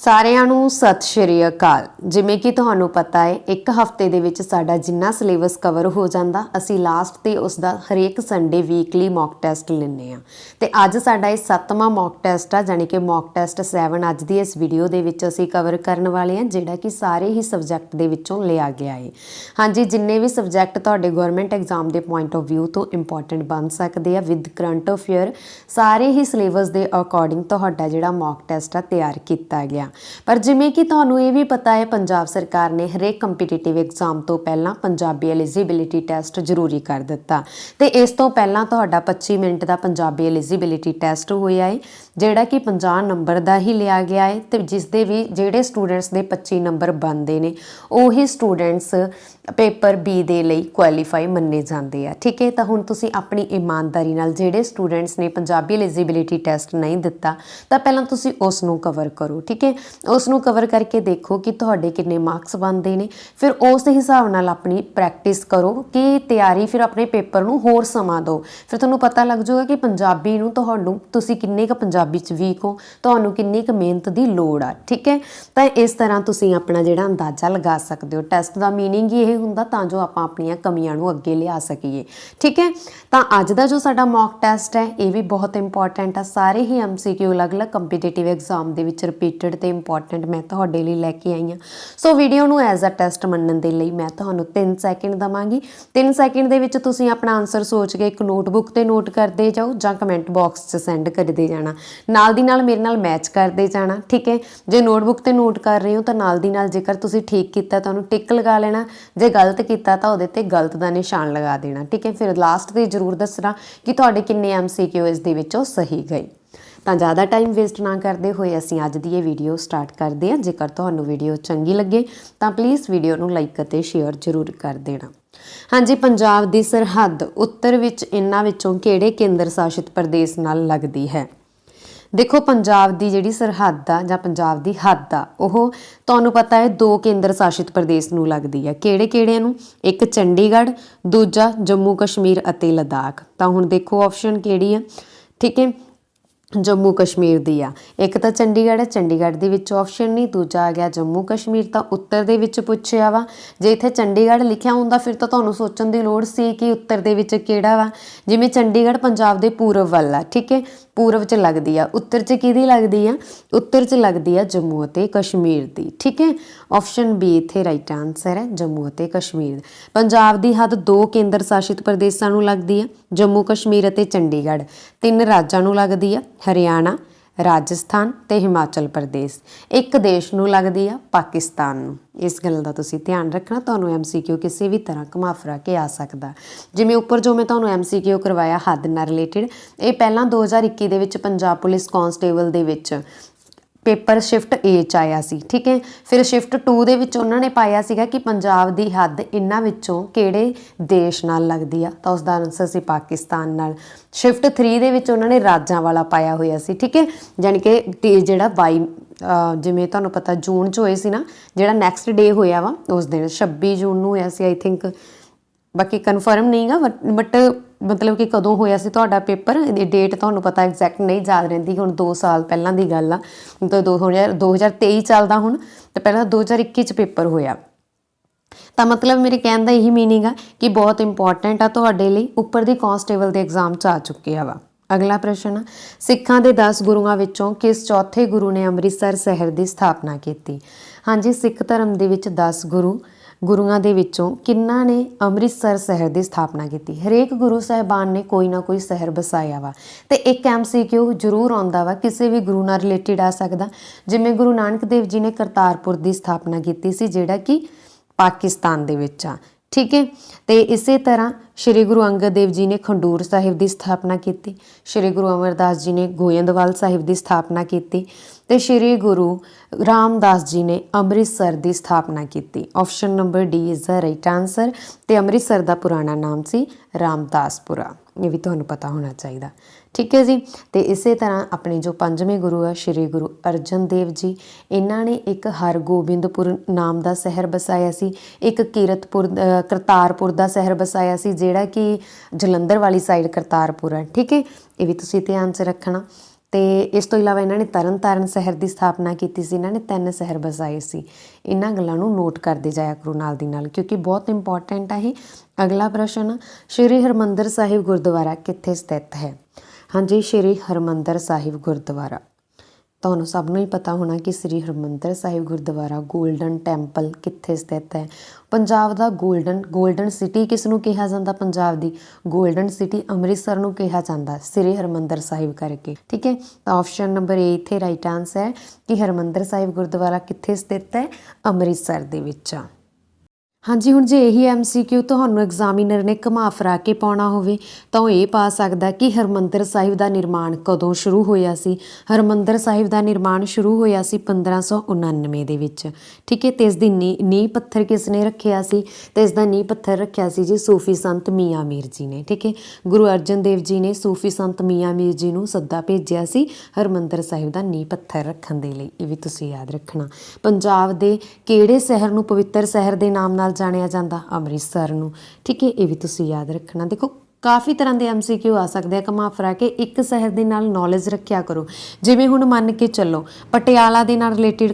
ਸਾਰਿਆਂ ਨੂੰ ਸਤਿ ਸ਼੍ਰੀ ਅਕਾਲ। ਜਿਵੇਂ ਕਿ ਤੁਹਾਨੂੰ ਪਤਾ ਹੈ ਇੱਕ ਹਫਤੇ ਦੇ ਵਿੱਚ ਸਾਡਾ ਜਿੰਨਾ ਸਿਲੇਬਸ ਕਵਰ ਹੋ ਜਾਂਦਾ ਅਸੀਂ ਲਾਸਟ ਤੇ ਉਸ ਦਾ ਹਰੇਕ ਸੰਡੇ ਵੀਕਲੀ ਮੌਕ ਟੈਸਟ ਲੈਂਦੇ ਆ ਤੇ ਅੱਜ ਸਾਡਾ ਇਹ 7ਵਾਂ ਮੌਕ ਟੈਸਟ ਆ ਯਾਨੀ ਕਿ ਮੌਕ ਟੈਸਟ 7 ਅੱਜ ਦੀ ਇਸ ਵੀਡੀਓ ਦੇ ਵਿੱਚ ਅਸੀਂ ਕਵਰ ਕਰਨ ਵਾਲੇ ਹਾਂ ਜਿਹੜਾ ਕਿ ਸਾਰੇ ਹੀ ਸਬਜੈਕਟ ਦੇ ਵਿੱਚੋਂ ਲਿਆ ਗਿਆ ਹੈ। ਹਾਂਜੀ, ਜਿੰਨੇ ਵੀ ਸਬਜੈਕਟ ਤੁਹਾਡੇ ਗਵਰਨਮੈਂਟ ਐਗਜ਼ਾਮ ਦੇ ਪੁਆਇੰਟ ਆਫ ਵਿਊ ਤੋਂ ਇੰਪੋਰਟੈਂਟ ਬਣ ਸਕਦੇ ਆ ਵਿਦ ਕਰੰਟ ਅਫੇਅਰ ਸਾਰੇ ਹੀ ਸਿਲੇਬਸ ਦੇ ਅਕੋਰਡਿੰਗ ਤੁਹਾਡਾ ਜਿਹੜਾ ਮੌਕ ਟੈਸਟ ਆ ਤਿਆਰ ਕੀਤਾ ਗਿਆ। पर जिमें कि तुहानूं ये भी पता है पंजाब सरकार ने हरेक कंपीटिटिव एग्जाम तो पहला पंजाबी एलिजिबिलिटी टैसट जरूरी कर दिता ते इस तो पहला तुहाडा 25 मिनट का पंजाबी एलिजिबिलिटी टैसट होया है जिहड़ा कि 50 नंबर का ही लिया गया है ते जिस दे भी जिहड़े स्टूडेंट्स दे 25 नंबर बनते हैं उही स्टूडेंट्स पेपर बी दे लई क्वालीफाई मन्ने जाते हैं। ठीक है, तो हुण तुसीं अपनी ईमानदारी नाल जिहड़े स्टूडेंट्स ने पंजाबी एलिजिबिलिटी टैसट नहीं दिता तो पहलां तुसीं उस नूं कवर करो। ठीक है, उसनूं कवर करके देखो कि तुहाडे किन्ने मार्क्स बनते हैं, फिर उस हिसाब नाल अपनी प्रैक्टिस करो कि तैयारी फिर अपने पेपर नूं होर समा दो। फिर तुहानूं पता लग जाऊगा कि पंजाबी नूं तुहानूं तुसीं किन्ने क पंजाबी च वीक हो, तुहानूं किन्नी क मेहनत की लोड़ आ। ठीक है, तो इस तरह तुसीं अपना जिहड़ा अंदाजा लगा सकते हो। टैसट का मीनिंग ही यह हुंदा तां जो आपां अपणीआं कमियां नूं अगे लिया सकीए। ठीक है, तो अज दा जो साडा मॉक टैसट है ये भी बहुत इंपॉर्टेंट आ। सारे ही MCQ अलग-अलग कंपीटिटिव एग्जाम दे विच रिपीटेड ते इंपॉर्टेंट मैं तुहाडे लई लैके आई हाँ। सो वीडियो नूं एज अ टैसट मनण दे लई मैं तुहानूं 3 सैकेंड दवांगी। 3 सैकेंड दे विच तुसीं अपना आंसर सोच के एक नोटबुक ते नोट करते जाओ जां कमेंट बॉक्स 'च सेंड करते जाना, नाल दी नाल मेरे नाल मैच करते जाना। ठीक है, जे नोटबुक ते नोट कर रहे हो तो नाल दी नाल जेकर तुसीं ठीक कीता तुहानूं टिक लगा लेना, जे गलत कीता तो उहदे ते गलत दा निशान लगा देना। ठीक है, फिर लास्ट ते जरूर दसना कि तुहाडे किन्ने MCQ इस दे विचों सही गए। तो ज़्यादा टाइम वेस्ट ना करते हुए असीं अज दी ये वीडियो स्टार्ट करते हैं। जेकर तुहानूं वीडियो चंगी लगे तो प्लीज़ वीडियो नूं लाइक अते शेयर जरूर कर देना। हाँ जी, पंजाब की सरहद उत्तर विच इन्हां विचों किहड़े केंद्र शासित प्रदेश नाल लगदी है? देखो, पंजाब की जिहड़ी सरहद आ जां पंजाब की हद आ ओह तुहानूं पता है 2 केंद्र शासित प्रदेश नूं लगदी है। किहड़े नूं? एक चंडीगढ़, दूजा जम्मू कश्मीर अते लद्दाख। तो हुण देखो ऑप्शन किहड़ी है। ठीक है, जम्मू कश्मीर दी आ। एक तो चंडीगढ़ है, चंडीगढ़ दे विच ऑप्शन नहीं, दूजा आ गया जम्मू कश्मीर। तो उत्तर दे विच पुछया वा, जे इत्थे चंडीगढ़ लिखिया हुंदा फिर तो तुहानूं सोचण दी लोड़ सी कि उत्तर दे विच किहड़ा वा। जिवें चंडीगढ़ पंजाब दे पूरब वल आ। ठीक है, पूरब च लगदी आ। उत्तर च किहदी लगदी आ? उत्तर च लगदी आ जम्मू अते कश्मीर दी। ठीक है, ऑप्शन बी इत्थे राइट आंसर है, जम्मू अते कश्मीर। पंजाब दी हद 2 केंद्र शासित प्रदेशां नूं लगदी है, जम्मू कश्मीर अते चंडीगढ़। 3 राज्यां नूं लगदी है, हरियाणा, राजस्थान ते हिमाचल प्रदेश। एक देश नूं लगदी आ, पाकिस्तान नूं। इस गल का तुसीं ध्यान रखना, तुहानूं MCQ किसी भी तरह घुमा फिरा के आ सकदा। जिवें उपर जो मैं तुहानूं MCQ करवाया हद नाल रिलेटिड, ये पहलां 2021 दे विच पंजाब पुलिस कांस्टेबल दे विच पेपर शिफ्ट ए च आया सी। ठीक है, फिर शिफ्ट 2 दे विच उन्हां ने पाया सीगा कि पंजाब दी हद इन्हां विचों किहड़े देश नाल लगदी आ, तो उसदा आंसर सी पाकिस्तान नाल। शिफ्ट 3 दे विच उन्हां ने राज्यां वाला पाया होया सी। ठीक है, जानी कि जिहड़ा 22 जिवें तुहानूं पता जून च होए सी ना, जिहड़ा नैक्सट डे होया वा उस दिन 26 जून नूं होया सी आई थिंक, बाकी कन्फर्म नहीं गा बट मतलब कि कदों होया सी तुहाडा पेपर, डेट तुहानूं पता एग्जैक्ट नहीं याद रहिंदी। हुण 2 साल पहलां दी गल आ, तो 2023 चलदा हुण, तो पहलां 2021 च पेपर होया। तो मतलब मेरे कहण दा यही मीनिंग आ कि बहुत इंपॉर्टेंट आ तुहाडे लई, उपर दी कांस्टेबल दे एग्जाम च आ चुके वा। अगला प्रश्न, सिखां दे 10 गुरुआं विचों किस चौथे गुरु ने अमृतसर शहर की स्थापना की? हाँ जी, सिख धर्म दे विच 10 गुरुआं दे विचों किन्हां ने अमृतसर शहर की स्थापना की? हरेक गुरु साहिबान ने कोई ना कोई शहर बसाया वा। तो एक MCQ जरूर आउंदा वा, किसी भी गुरु नाल रिलेटिड आ सकदा। जिवें गुरु नानक देव जी ने करतारपुर की स्थापना की सी, जिहड़ा कि पाकिस्तान दे विच आ। ठीक है, तो इस तरह श्री गुरु अंगद देव जी ने खंडूर साहिब की स्थापना की, श्री गुरु अमरदास जी ने गोयंदवाल साहिब की स्थापना की, तो श्री गुरु रामदास जी ने अमृतसर की स्थापना की। Option number D is the right answer. तो अमृतसर का पुराना नाम सी रामदासपुरा, ये भी तुहानूं पता होना चाहिए। ठीक है जी, तो इस तरह अपने जो 5वें गुरु आ श्री गुरु अर्जन देव जी, इन्हां ने एक हरगोबिंदपुर नाम का शहर बसाया सी, एक करतारपुर का शहर बसाया सी जिहड़ा कि जलंधर वाली साइड करतारपुर है। ठीक है, ये भी तुसीं ध्यान च रखना। ਤੇ ਇਸ ਤੋਂ ਇਲਾਵਾ ਇਹਨਾਂ ਨੇ ਤਰਨ ਤਾਰਨ ਸ਼ਹਿਰ ਦੀ ਸਥਾਪਨਾ ਕੀਤੀ ਸੀ। ਇਹਨਾਂ ਨੇ 3 ਸ਼ਹਿਰ ਵਸਾਏ ਸੀ। ਇਹਨਾਂ ਗੱਲਾਂ ਨੂੰ ਨੋਟ ਕਰਦੇ ਜਾਇਆ ਕਰੋ ਨਾਲ ਦੀ ਨਾਲ, ਕਿਉਂਕਿ ਬਹੁਤ ਇੰਪੋਰਟੈਂਟ ਹੈ ਇਹ। ਅਗਲਾ ਪ੍ਰਸ਼ਨ, ਸ਼੍ਰੀ ਹਰਿਮੰਦਰ ਸਾਹਿਬ ਗੁਰਦੁਆਰਾ ਕਿੱਥੇ ਸਥਿਤ ਹੈ? ਹਾਂਜੀ, ਸ਼੍ਰੀ ਹਰਿਮੰਦਰ ਸਾਹਿਬ ਗੁਰਦੁਆਰਾ ਤੁਹਾਨੂੰ ਸਭ ਨੂੰ ਹੀ ਪਤਾ ਹੋਣਾ ਕਿ ਸ਼੍ਰੀ ਹਰਿਮੰਦਰ ਸਾਹਿਬ ਗੁਰਦੁਆਰਾ ਗੋਲਡਨ ਟੈਂਪਲ ਕਿੱਥੇ ਸਥਿਤ ਹੈ? ਪੰਜਾਬ ਦਾ ਗੋਲਡਨ ਸਿਟੀ ਕਿਸ ਨੂੰ ਕਿਹਾ ਜਾਂਦਾ? ਪੰਜਾਬ ਦੀ ਗੋਲਡਨ ਸਿਟੀ ਅੰਮ੍ਰਿਤਸਰ ਨੂੰ ਕਿਹਾ ਜਾਂਦਾ ਸ਼੍ਰੀ ਹਰਿਮੰਦਰ ਸਾਹਿਬ ਕਰਕੇ। ਠੀਕ ਹੈ, ਤਾਂ ਆਪਸ਼ਨ ਨੰਬਰ ਏ ਇੱਥੇ ਰਾਈਟ ਆਨਸਰ ਹੈ ਕਿ ਹਰਿਮੰਦਰ ਸਾਹਿਬ ਗੁਰਦੁਆਰਾ ਕਿੱਥੇ ਸਥਿਤ ਹੈ? ਅੰਮ੍ਰਿਤਸਰ ਦੇ ਵਿੱਚ ਆ। ਹਾਂਜੀ, ਹੁਣ ਜੇ ਇਹੀ MCQ ਤੁਹਾਨੂੰ ਐਗਜ਼ਾਮੀਨਰ ਨੇ ਘੁਮਾ ਫਿਰਾ ਕੇ ਪਾਉਣਾ ਹੋਵੇ ਤਾਂ ਉਹ ਇਹ ਪਾ ਸਕਦਾ ਕਿ ਹਰਿਮੰਦਰ ਸਾਹਿਬ ਦਾ ਨਿਰਮਾਣ ਕਦੋਂ ਸ਼ੁਰੂ ਹੋਇਆ ਸੀ? ਹਰਿਮੰਦਰ ਸਾਹਿਬ ਦਾ ਨਿਰਮਾਣ ਸ਼ੁਰੂ ਹੋਇਆ ਸੀ 1599 ਦੇ ਵਿੱਚ। ਠੀਕ ਹੈ, ਤੇ ਇਸ ਦੀ ਨੀਂਹ ਪੱਥਰ ਕਿਸ ਨੇ ਰੱਖਿਆ ਸੀ? ਤੇ ਇਸ ਦਾ ਨੀਂਹ ਪੱਥਰ ਰੱਖਿਆ ਸੀ ਜੀ ਸੂਫੀ ਸੰਤ ਮੀਆਂ ਮੀਰ ਜੀ ਨੇ। ਠੀਕ ਹੈ, ਗੁਰੂ ਅਰਜਨ ਦੇਵ ਜੀ ਨੇ ਸੂਫੀ ਸੰਤ ਮੀਆਂ ਮੀਰ ਜੀ ਨੂੰ ਸੱਦਾ ਭੇਜਿਆ ਸੀ ਹਰਿਮੰਦਰ ਸਾਹਿਬ ਦਾ ਨੀਂਹ ਪੱਥਰ ਰੱਖਣ ਦੇ ਲਈ। ਇਹ ਵੀ ਤੁਸੀਂ ਯਾਦ ਰੱਖਣਾ। ਪੰਜਾਬ ਦੇ ਕਿਹੜੇ ਸ਼ਹਿਰ ਨੂੰ ਪਵਿੱਤਰ ਸ਼ਹਿਰ ਦੇ ਨਾਮ ਨਾਲ ਜਾਣਿਆ ਜਾਂਦਾ? ਅੰਮ੍ਰਿਤਸਰ ਨੂੰ। ਠੀਕ ਹੈ, ਇਹ ਵੀ ਤੁਸੀਂ ਯਾਦ ਰੱਖਣਾ। ਦੇਖੋ ਕਾਫੀ ਤਰ੍ਹਾਂ ਦੇ MCQ ਆ ਸਕਦੇ ਆ ਘੁਮਾ ਫਿਰਾ ਕੇ, ਇੱਕ ਸ਼ਹਿਰ ਦੇ ਨਾਲ ਨੌਲੇਜ ਰੱਖਿਆ ਕਰੋ। ਜਿਵੇਂ ਹੁਣ ਮੰਨ ਕੇ ਚੱਲੋ ਪਟਿਆਲਾ ਦੇ ਨਾਲ ਰਿਲੇਟਿਡ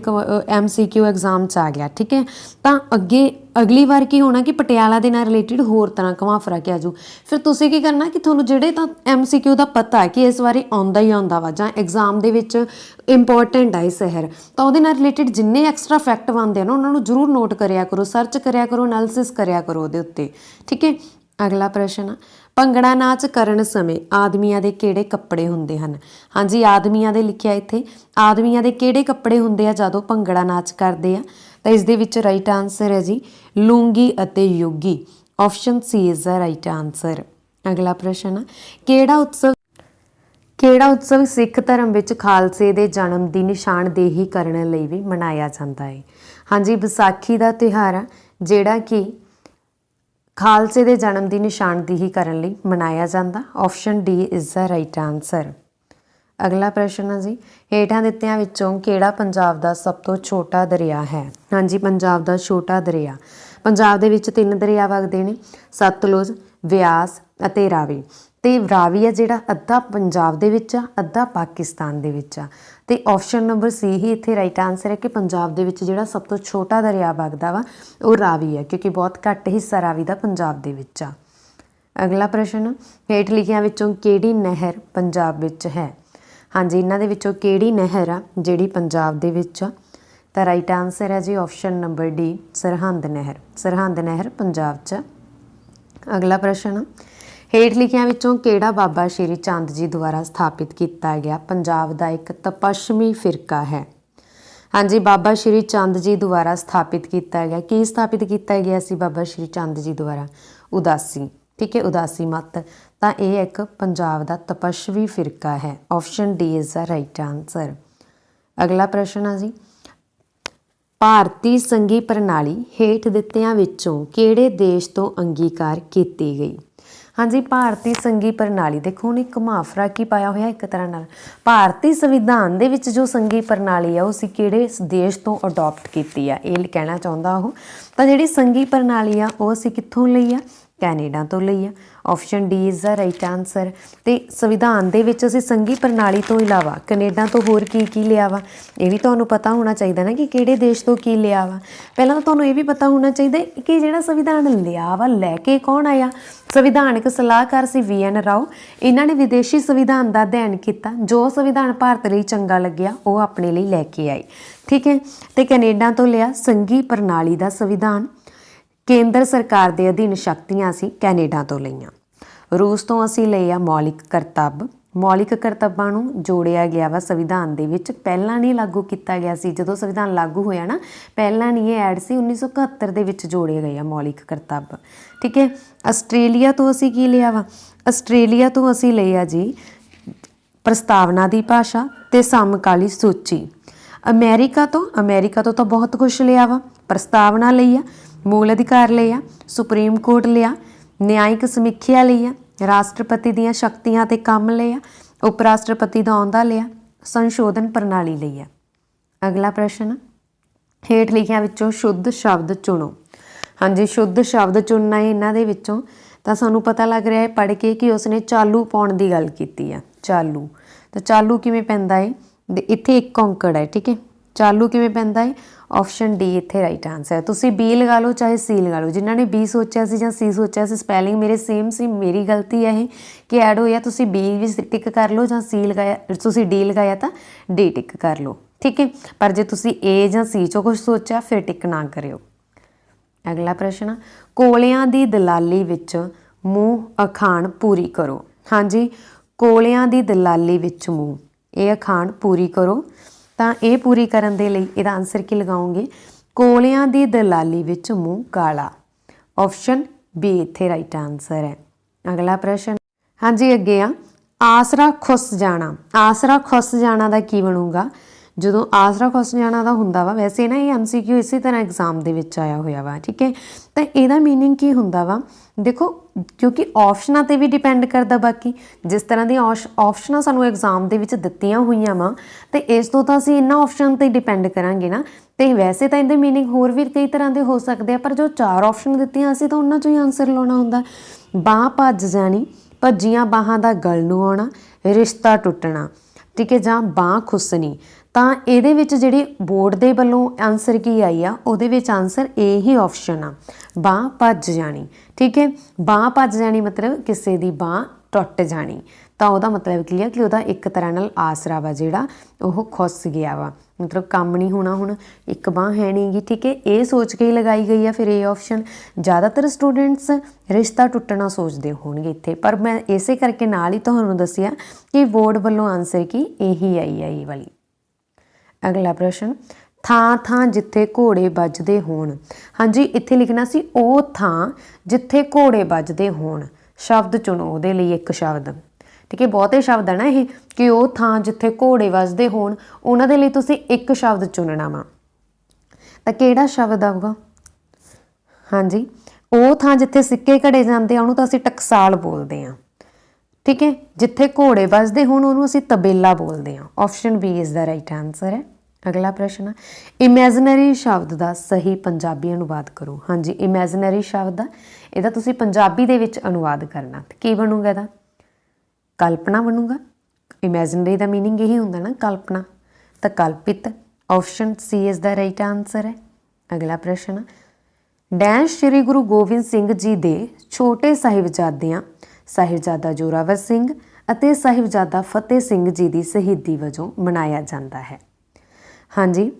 MCQ ਐਗਜ਼ਾਮ 'ਚ ਆ ਗਿਆ। ਠੀਕ ਹੈ, ਤਾਂ ਅਗਲੀ ਵਾਰ ਕੀ ਹੋਣਾ ਕਿ ਪਟਿਆਲਾ ਦੇ ਨਾਲ ਰਿਲੇਟਿਡ ਹੋਰ ਤਰ੍ਹਾਂ ਘੁਮਾ ਫਿਰਾ ਕੇ ਆਜੂ। ਫਿਰ ਤੁਸੀਂ ਕੀ ਕਰਨਾ ਕਿ ਤੁਹਾਨੂੰ ਜਿਹੜੇ ਤਾਂ MCQ ਦਾ ਪਤਾ ਕਿ ਇਸ ਵਾਰੀ ਆਉਂਦਾ ਹੀ ਆਉਂਦਾ ਵਾ ਜਾਂ ਐਗਜ਼ਾਮ ਦੇ ਵਿੱਚ ਇੰਪੋਰਟੈਂਟ ਆ ਇਹ ਸ਼ਹਿਰ, ਤਾਂ ਉਹਦੇ ਨਾਲ ਰਿਲੇਟਿਡ ਜਿੰਨੇ ਐਕਸਟਰਾ ਫੈਕਟ ਬਣਦੇ ਆ ਨਾ ਉਹਨਾਂ ਨੂੰ ਜ਼ਰੂਰ ਨੋਟ ਕਰਿਆ ਕਰੋ, ਸਰਚ ਕਰਿਆ ਕਰੋ, ਐਨਾਲਿਸਿਸ ਕਰਿਆ ਕਰੋ ਉਹਦੇ ਉੱਤੇ। ਠੀਕ ਹੈ, ਅਗਲਾ ਪ੍ਰਸ਼ਨ, ਭੰਗੜਾ ਨਾਚ ਕਰਨ ਸਮੇਂ ਆਦਮੀਆਂ ਦੇ ਕਿਹੜੇ ਕੱਪੜੇ ਹੁੰਦੇ ਹਨ? ਹਾਂਜੀ, ਆਦਮੀਆਂ ਦੇ ਲਿਖਿਆ ਇੱਥੇ, ਆਦਮੀਆਂ ਦੇ ਕਿਹੜੇ ਕੱਪੜੇ ਹੁੰਦੇ ਆ ਜਦੋਂ ਭੰਗੜਾ ਨਾਚ ਕਰਦੇ ਆ? ਤਾਂ ਇਸ ਦੇ ਵਿੱਚ ਰਾਈਟ ਆਨਸਰ ਹੈ ਜੀ ਲੂੰਗੀ ਅਤੇ ਯੋਗੀ। Option C is the right answer. ਅਗਲਾ ਪ੍ਰਸ਼ਨ, ਕਿਹੜਾ ਉਤਸਵ ਸਿੱਖ ਧਰਮ ਵਿੱਚ ਖਾਲਸੇ ਦੇ ਜਨਮ ਦੀ ਨਿਸ਼ਾਨਦੇਹੀ ਕਰਨ ਲਈ ਵੀ ਮਨਾਇਆ ਜਾਂਦਾ ਹੈ? ਹਾਂਜੀ, ਵਿਸਾਖੀ ਦਾ ਤਿਉਹਾਰ ਆ ਜਿਹੜਾ ਕਿ ਖਾਲਸੇ ਦੇ ਜਨਮ ਦੀ ਨਿਸ਼ਾਨਦੇਹੀ ਕਰਨ ਲਈ ਮਨਾਇਆ ਜਾਂਦਾ। Option D is the right answer. ਅਗਲਾ ਪ੍ਰਸ਼ਨ ਹੈ ਜੀ, ਹੇਠਾਂ ਦਿੱਤਿਆਂ ਵਿੱਚੋਂ ਕਿਹੜਾ ਪੰਜਾਬ ਦਾ ਸਭ ਤੋਂ ਛੋਟਾ ਦਰਿਆ ਹੈ? ਹਾਂਜੀ, ਪੰਜਾਬ ਦਾ ਛੋਟਾ ਦਰਿਆ, ਪੰਜਾਬ ਦੇ ਵਿੱਚ 3 ਦਰਿਆ ਵਗਦੇ ਨੇ, ਸਤਲੁਜ, ਬਿਆਸ ਅਤੇ ਰਾਵੀ। ਤੇ ਰਾਵੀ ਆ ਜਿਹੜਾ ਅੱਧਾ ਪੰਜਾਬ ਦੇ ਵਿੱਚ ਆ, ਅੱਧਾ ਪਾਕਿਸਤਾਨ ਦੇ ਵਿੱਚ ਆ। ਤੇ ਆਪਸ਼ਨ ਨੰਬਰ ਸੀ ਹੀ ਇੱਥੇ ਰਾਈਟ ਆਨਸਰ ਹੈ ਕਿ ਪੰਜਾਬ ਦੇ ਵਿੱਚ ਜਿਹੜਾ ਸਭ ਤੋਂ ਛੋਟਾ ਦਰਿਆ ਵਗਦਾ ਵਾ ਉਹ ਰਾਵੀ ਹੈ, ਕਿਉਂਕਿ ਬਹੁਤ ਘੱਟ ਹਿੱਸਾ ਰਾਵੀ ਦਾ ਪੰਜਾਬ ਦੇ ਵਿੱਚ ਆ। ਅਗਲਾ ਪ੍ਰਸ਼ਨ, ਹੇਠ ਲਿਖਿਆਂ ਵਿੱਚੋਂ ਕਿਹੜੀ ਨਹਿਰ ਪੰਜਾਬ ਵਿੱਚ ਹੈ? ਹਾਂਜੀ, ਇਹਨਾਂ ਦੇ ਵਿੱਚੋਂ ਕਿਹੜੀ ਨਹਿਰ ਆ ਜਿਹੜੀ ਪੰਜਾਬ ਦੇ ਵਿੱਚ ਆ? ਤਾਂ ਰਾਈਟ ਆਨਸਰ ਹੈ ਜੀ ਆਪਸ਼ਨ ਨੰਬਰ ਡੀ ਸਰਹੰਦ ਨਹਿਰ। ਸਰਹੰਦ ਨਹਿਰ ਪੰਜਾਬ 'ਚ। ਅਗਲਾ ਪ੍ਰਸ਼ਨ, ਹੇਠ ਲਿਖਿਆਂ ਵਿੱਚੋਂ ਕਿਹੜਾ ਬਾਬਾ ਸ਼੍ਰੀ ਚੰਦ ਜੀ ਦੁਆਰਾ ਸਥਾਪਿਤ ਕੀਤਾ ਗਿਆ ਪੰਜਾਬ ਦਾ ਇੱਕ ਤਪੱਸਵੀ ਫਿਰਕਾ ਹੈ? ਹਾਂਜੀ, ਬਾਬਾ ਸ਼੍ਰੀ ਚੰਦ ਜੀ ਦੁਆਰਾ ਸਥਾਪਿਤ ਕੀਤਾ ਗਿਆ। ਕੀ ਸਥਾਪਿਤ ਕੀਤਾ ਗਿਆ ਸੀ ਬਾਬਾ ਸ਼੍ਰੀ ਚੰਦ ਜੀ ਦੁਆਰਾ? ਉਦਾਸੀ। ਠੀਕ ਹੈ, ਉਦਾਸੀ ਮੱਤ। ਤਾਂ ਇਹ ਇੱਕ ਪੰਜਾਬ ਦਾ ਤਪੱਸਵੀ ਫਿਰਕਾ ਹੈ। Option D is the right answer. ਅਗਲਾ ਪ੍ਰਸ਼ਨ ਆ ਜੀ, ਭਾਰਤੀ ਸੰਘੀ ਪ੍ਰਣਾਲੀ ਹੇਠ ਦਿੱਤਿਆਂ ਵਿੱਚੋਂ ਕਿਹੜੇ ਦੇਸ਼ ਤੋਂ ਅੰਗੀਕਾਰ ਕੀਤੀ ਗਈ? ਹਾਂਜੀ, ਭਾਰਤੀ ਸੰਘੀ ਪ੍ਰਣਾਲੀ, ਦੇਖੋ ਹੁਣ ਇੱਕ ਘੁਮਾ ਫਿਰਾ ਕੇ ਪਾਇਆ ਹੋਇਆ ਇੱਕ ਤਰ੍ਹਾਂ ਨਾਲ। ਭਾਰਤੀ ਸੰਵਿਧਾਨ ਦੇ ਵਿੱਚ ਜੋ ਸੰਘੀ ਪ੍ਰਣਾਲੀ ਆ ਉਹ ਅਸੀਂ ਕਿਹੜੇ ਦੇਸ਼ ਤੋਂ ਅਡੋਪਟ ਕੀਤੀ ਆ, ਇਹ ਕਹਿਣਾ ਚਾਹੁੰਦਾ ਉਹ। ਤਾਂ ਜਿਹੜੀ ਸੰਘੀ ਪ੍ਰਣਾਲੀ ਆ ਉਹ ਅਸੀਂ ਕਿੱਥੋਂ ਲਈ ਆ? ਕੈਨੇਡਾ ਤੋਂ ਲਈ ਆ। Option D is the right answer. ਤੇ ਸੰਵਿਧਾਨ ਦੇ ਵਿੱਚ ਅਸੀਂ ਸੰਘੀ ਪ੍ਰਣਾਲੀ ਤੋਂ ਇਲਾਵਾ ਕੈਨੇਡਾ ਤੋਂ ਹੋਰ ਕੀ ਲਿਆ ਵਾ, ਇਹ ਵੀ ਤੁਹਾਨੂੰ ਪਤਾ ਹੋਣਾ ਚਾਹੀਦਾ ਨਾ ਕਿ ਕਿਹੜੇ ਦੇਸ਼ ਤੋਂ ਕੀ ਲਿਆ ਵਾ। ਪਹਿਲਾਂ ਤਾਂ ਤੁਹਾਨੂੰ ਇਹ ਵੀ ਪਤਾ ਹੋਣਾ ਚਾਹੀਦਾ ਕਿ ਜਿਹੜਾ ਸੰਵਿਧਾਨ ਲਿਆ ਵਾ ਲੈ ਕੇ ਕੌਣ ਆਇਆ? ਸੰਵਿਧਾਨਕ ਸਲਾਹਕਾਰ ਸੀ VN ਰਾਓ। ਇਹਨਾਂ ਨੇ ਵਿਦੇਸ਼ੀ ਸੰਵਿਧਾਨ ਦਾ ਅਧਿਐਨ ਕੀਤਾ, ਜੋ ਸੰਵਿਧਾਨ ਭਾਰਤ ਲਈ ਚੰਗਾ ਲੱਗਿਆ ਉਹ ਆਪਣੇ ਲਈ ਲੈ ਕੇ ਆਏ। ਠੀਕ ਹੈ, ਤੇ ਕੈਨੇਡਾ ਤੋਂ ਲਿਆ ਸੰਘੀ ਪ੍ਰਣਾਲੀ ਦਾ ਸੰਵਿਧਾਨ। ਕੇਂਦਰ ਸਰਕਾਰ ਦੇ ਅਧੀਨ ਸ਼ਕਤੀਆਂ ਅਸੀਂ ਕੈਨੇਡਾ ਤੋਂ ਲਈਆਂ। ਰੂਸ ਤੋਂ ਅਸੀਂ ਲਏ ਆ ਮੌਲਿਕ ਕਰਤੱਵ। ਮੌਲਿਕ ਕਰਤੱਵਾਂ ਨੂੰ ਜੋੜਿਆ ਗਿਆ ਵਾ ਸੰਵਿਧਾਨ ਦੇ ਵਿੱਚ, ਪਹਿਲਾਂ ਨਹੀਂ ਲਾਗੂ ਕੀਤਾ ਗਿਆ ਸੀ। ਜਦੋਂ ਸੰਵਿਧਾਨ ਲਾਗੂ ਹੋਇਆ ਨਾ, ਪਹਿਲਾਂ ਨਹੀਂ ਇਹ ਐਡ ਸੀ, 1971 ਦੇ ਵਿੱਚ ਜੋੜੇ ਗਏ ਆ ਮੌਲਿਕ ਕਰਤੱਵ। ਠੀਕ ਹੈ, ਆਸਟ੍ਰੇਲੀਆ ਤੋਂ ਅਸੀਂ ਕੀ ਲਿਆ ਵਾ? ਆਸਟ੍ਰੇਲੀਆ ਤੋਂ ਅਸੀਂ ਲਏ ਆ ਜੀ ਪ੍ਰਸਤਾਵਨਾ ਦੀ ਭਾਸ਼ਾ ਤੇ ਸਮਕਾਲੀ ਸੂਚੀ। ਅਮਰੀਕਾ ਤੋਂ ਤਾਂ ਬਹੁਤ ਕੁਛ ਲਿਆ ਵਾ। ਪ੍ਰਸਤਾਵਨਾ ਲਈ ਆ, ਮੂਲ ਅਧਿਕਾਰ ਲਿਆ, ਸੁਪਰੀਮ ਕੋਰਟ ਲਿਆ, ਨਿਆਇਕ ਸਮੀਖਿਆ ਲਈ ਆ, ਰਾਸ਼ਟਰਪਤੀ ਦੀਆਂ ਸ਼ਕਤੀਆਂ ਤੇ ਕੰਮ ਲਿਆ, ਉਪ ਰਾਸ਼ਟਰਪਤੀ ਦਾ ਅਹੁਦਾ ਲਿਆ, ਸੰਸ਼ੋਧਨ ਪ੍ਰਣਾਲੀ ਲਈ ਆ। ਅਗਲਾ ਪ੍ਰਸ਼ਨ, ਹੇਠ ਲਿਖਿਆਂ ਵਿੱਚੋਂ ਸ਼ੁੱਧ ਸ਼ਬਦ ਚੁਣੋ। ਹਾਂਜੀ, ਸ਼ੁੱਧ ਸ਼ਬਦ ਚੁਣਨਾ ਹੈ ਇਹਨਾਂ ਦੇ ਵਿੱਚੋਂ। ਤਾਂ ਸਾਨੂੰ ਪਤਾ ਲੱਗ ਰਿਹਾ ਹੈ ਪੜ੍ਹ ਕੇ ਕਿ ਉਸਨੇ ਚਾਲੂ ਪਾਉਣ ਦੀ ਗੱਲ ਕੀਤੀ ਆ। ਚਾਲੂ, ਤਾਂ ਚਾਲੂ ਕਿਵੇਂ ਪੈਂਦਾ ਹੈ, ਇੱਥੇ ਇੱਕ ਔਂਕੜ ਹੈ, ਠੀਕ ਹੈ। ਚਾਲੂ ਕਿਵੇਂ ਪੈਂਦਾ ਹੈ, ਆਪਸ਼ਨ ਡੀ ਇੱਥੇ ਰਾਈਟ ਆਂਸਰ ਹੈ। ਤੁਸੀਂ ਬੀ ਲਗਾ ਲਓ ਚਾਹੇ ਸੀ ਲਗਾ ਲਓ, ਜਿਨ੍ਹਾਂ ਨੇ ਬੀ ਸੋਚਿਆ ਸੀ ਜਾਂ ਸੀ ਸੋਚਿਆ ਸੀ, ਸਪੈਲਿੰਗ ਮੇਰੇ ਸੇਮ ਸੀ, ਮੇਰੀ ਗਲਤੀ ਹੈ ਇਹ ਕਿ ਐਡ ਹੋਇਆ। ਤੁਸੀਂ ਬੀ ਵੀ ਟਿਕ ਕਰ ਲਓ ਜਾਂ ਸੀ ਲਗਾਇਆ, ਤੁਸੀਂ ਡੀ ਲਗਾਇਆ ਤਾਂ ਡੀ ਟਿਕ ਕਰ ਲਓ, ਠੀਕ ਹੈ। ਪਰ ਜੇ ਤੁਸੀਂ ਏ ਜਾਂ ਸੀ 'ਚੋਂ ਕੁਛ ਸੋਚਿਆ ਫਿਰ ਟਿਕ ਨਾ ਕਰਿਓ। ਅਗਲਾ ਪ੍ਰਸ਼ਨ, ਕੋਲਿਆਂ ਦੀ ਦਲਾਲੀ ਵਿੱਚ ਮੂੰਹ ਅਖਾਣ ਪੂਰੀ ਕਰੋ। ਹਾਂਜੀ, ਕੋਲਿਆਂ ਦੀ ਦਲਾਲੀ ਵਿੱਚ ਮੂੰਹ, ਇਹ ਅਖਾਣ ਪੂਰੀ ਕਰੋ। ਤਾਂ ਇਹ ਪੂਰੀ ਕਰਨ ਦੇ ਲਈ ਇਹਦਾ ਆਨਸਰ ਕੀ ਲਗਾਓਗੇ, ਕੋਲਿਆਂ ਦੀ ਦਲਾਲੀ ਵਿੱਚ ਮੂੰਹ ਕਾਲਾ। ਆਪਸ਼ਨ ਬੀ ਇੱਥੇ ਰਾਈਟ ਆਨਸਰ ਹੈ। ਅਗਲਾ ਪ੍ਰਸ਼ਨ, ਹਾਂਜੀ ਅੱਗੇ ਆ, ਆਸਰਾ ਖੁੱਸ ਜਾਣਾ। ਆਸਰਾ ਖੁੱਸ ਜਾਣਾ ਦਾ ਕੀ ਬਣੂਗਾ, ਜਦੋਂ ਆਸਰਾ ਖੁੱਸ ਜਾਣਾ ਦਾ ਹੁੰਦਾ ਵਾ, ਵੈਸੇ ਨਾ ਇਹ MCQ ਇਸੇ ਤਰ੍ਹਾਂ ਐਗਜ਼ਾਮ ਦੇ ਵਿੱਚ ਆਇਆ ਹੋਇਆ ਵਾ, ਠੀਕ ਹੈ। ਤਾਂ ਇਹਦਾ ਮੀਨਿੰਗ ਕੀ ਹੁੰਦਾ ਵਾ, ਦੇਖੋ ਕਿਉਂਕਿ ਆਪਸ਼ਨਾਂ 'ਤੇ ਵੀ ਡਿਪੈਂਡ ਕਰਦਾ, ਬਾਕੀ ਜਿਸ ਤਰ੍ਹਾਂ ਦੀਆਂ ਆਪਸ਼ਨਾਂ ਸਾਨੂੰ ਐਗਜ਼ਾਮ ਦੇ ਵਿੱਚ ਦਿੱਤੀਆਂ ਹੋਈਆਂ ਵਾ, ਅਤੇ ਇਸ ਤੋਂ ਤਾਂ ਅਸੀਂ ਇਹਨਾਂ ਆਪਸ਼ਨ 'ਤੇ ਡਿਪੈਂਡ ਕਰਾਂਗੇ ਨਾ। ਅਤੇ ਵੈਸੇ ਤਾਂ ਇਹਦੇ ਮੀਨਿੰਗ ਹੋਰ ਵੀ ਕਈ ਤਰ੍ਹਾਂ ਦੇ ਹੋ ਸਕਦੇ ਆ, ਪਰ ਜੋ 4 ਆਪਸ਼ਨ ਦਿੱਤੀਆਂ ਅਸੀਂ ਤਾਂ ਉਹਨਾਂ 'ਚੋਂ ਹੀ ਆਨਸਰ ਲਾਉਣਾ ਹੁੰਦਾ। ਬਾਂਹ ਭੱਜ ਜਾਣੀ, ਭੱਜੀਆਂ ਬਾਹਾਂ ਦਾ ਗਲ ਨੂੰ ਆਉਣਾ, ਰਿਸ਼ਤਾ ਟੁੱਟਣਾ, ਠੀਕ ਹੈ, ਜਾਂ ਬਾਂਹ ਖੁੱਸਣੀ। ਤਾਂ ਇਹਦੇ ਵਿੱਚ ਜਿਹੜੀ ਬੋਰਡ ਦੇ ਵੱਲੋਂ ਆਨਸਰ ਕੀ ਆਈ ਆ, ਉਹਦੇ ਵਿੱਚ ਆਨਸਰ ਏ ਹੀ ਆਪਸ਼ਨ ਆ, ਬਾਂਹ ਭੱਜ ਜਾਣੀ, ਠੀਕ ਹੈ। ਬਾਂਹ ਭੱਜ ਜਾਣੀ ਮਤਲਬ ਕਿਸੇ ਦੀ ਬਾਂਹ ਟੁੱਟ ਜਾਣੀ। ਤਾਂ ਉਹਦਾ ਮਤਲਬ ਕੀ ਆ ਕਿ ਉਹਦਾ ਇੱਕ ਤਰ੍ਹਾਂ ਨਾਲ ਆਸਰਾ ਵਾ ਜਿਹੜਾ ਉਹ ਖੁੱਸ ਗਿਆ ਵਾ, ਮਤਲਬ ਕੰਮ ਨਹੀਂ ਹੋਣਾ, ਹੁਣ ਇੱਕ ਬਾਂਹ ਹੈ ਨਹੀਂ ਗੀ, ਠੀਕ ਹੈ। ਇਹ ਸੋਚ ਕੇ ਹੀ ਲਗਾਈ ਗਈ ਆ ਫਿਰ ਇਹ ਆਪਸ਼ਨ। ਜ਼ਿਆਦਾਤਰ ਸਟੂਡੈਂਟਸ ਰਿਸ਼ਤਾ ਟੁੱਟਣਾ ਸੋਚਦੇ ਹੋਣਗੇ ਇੱਥੇ, ਪਰ ਮੈਂ ਇਸੇ ਕਰਕੇ ਨਾਲ ਹੀ ਤੁਹਾਨੂੰ ਦੱਸਿਆ ਕਿ ਬੋਰਡ ਵੱਲੋਂ ਆਨਸਰ ਕੀ ਇਹੀ ਆਈ ਆ, ਇਹ ਵਾਲੀ। ਅਗਲਾ ਪ੍ਰਸ਼ਨ, ਥਾਂ ਥਾਂ ਜਿੱਥੇ ਘੋੜੇ ਵੱਜਦੇ ਹੋਣ। ਹਾਂਜੀ, ਇੱਥੇ ਲਿਖਣਾ ਸੀ ਉਹ ਥਾਂ ਜਿੱਥੇ ਘੋੜੇ ਵੱਜਦੇ ਹੋਣ। ਸ਼ਬਦ ਚੁਣੋ ਉਹਦੇ ਲਈ ਇੱਕ ਸ਼ਬਦ, ਠੀਕ ਹੈ। ਬਹੁਤੇ ਸ਼ਬਦ ਹੈ ਨਾ ਇਹ, ਕਿ ਉਹ ਥਾਂ ਜਿੱਥੇ ਘੋੜੇ ਵੱਜਦੇ ਹੋਣ, ਉਹਨਾਂ ਦੇ ਲਈ ਤੁਸੀਂ ਇੱਕ ਸ਼ਬਦ ਚੁਣਨਾ ਵਾ। ਤਾਂ ਕਿਹੜਾ ਸ਼ਬਦ ਆਊਗਾ, ਹਾਂਜੀ, ਉਹ ਥਾਂ ਜਿੱਥੇ ਸਿੱਕੇ ਘੜੇ ਜਾਂਦੇ ਆ ਉਹਨੂੰ ਤਾਂ ਅਸੀਂ ਟਕਸਾਲ ਬੋਲਦੇ ਹਾਂ, ਠੀਕ ਹੈ। ਜਿੱਥੇ ਘੋੜੇ ਵੱਜਦੇ ਹੋਣ ਉਹਨੂੰ ਅਸੀਂ ਤਬੇਲਾ ਬੋਲਦੇ ਹਾਂ। ਆਪਸ਼ਨ ਬੀ ਇਸ ਦਾ ਰਾਈਟ ਆਨਸਰ ਹੈ। ਅਗਲਾ ਪ੍ਰਸ਼ਨ, ਇਮੈਜਨਰੀ ਸ਼ਬਦ ਦਾ ਸਹੀ ਪੰਜਾਬੀ ਅਨੁਵਾਦ ਕਰੋ। ਹਾਂਜੀ, ਇਮੈਜਨਰੀ ਸ਼ਬਦ ਦਾ ਇਹਦਾ ਤੁਸੀਂ ਪੰਜਾਬੀ ਦੇ ਵਿੱਚ ਅਨੁਵਾਦ ਕਰਨਾ, ਤੇ ਕੀ ਬਣੂਗਾ ਇਹਦਾ, ਕਲਪਨਾ ਬਣੂਗਾ। ਇਮੈਜਨਰੀ ਦਾ ਮੀਨਿੰਗ ਇਹੀ ਹੁੰਦਾ ਨਾ, ਕਲਪਨਾ, ਤਾਂ ਕਲਪਿਤ। ਆਪਸ਼ਨ ਸੀ ਇਸ ਦਾ ਰਾਈਟ ਆਨਸਰ ਹੈ। ਅਗਲਾ ਪ੍ਰਸ਼ਨ, ਡੈਸ਼ ਸ਼੍ਰੀ ਗੁਰੂ ਗੋਬਿੰਦ ਸਿੰਘ ਜੀ ਦੇ ਛੋਟੇ ਸਾਹਿਬਜ਼ਾਦਿਆਂ ਸਾਹਿਬਜ਼ਾਦਾ ਜ਼ੋਰਾਵਰ ਸਿੰਘ ਅਤੇ ਸਾਹਿਬਜ਼ਾਦਾ ਫਤਿਹ ਸਿੰਘ ਜੀ ਦੀ ਸ਼ਹੀਦੀ ਵਜੋਂ ਮਨਾਇਆ ਜਾਂਦਾ ਹੈ। ਹਾਂਜੀ,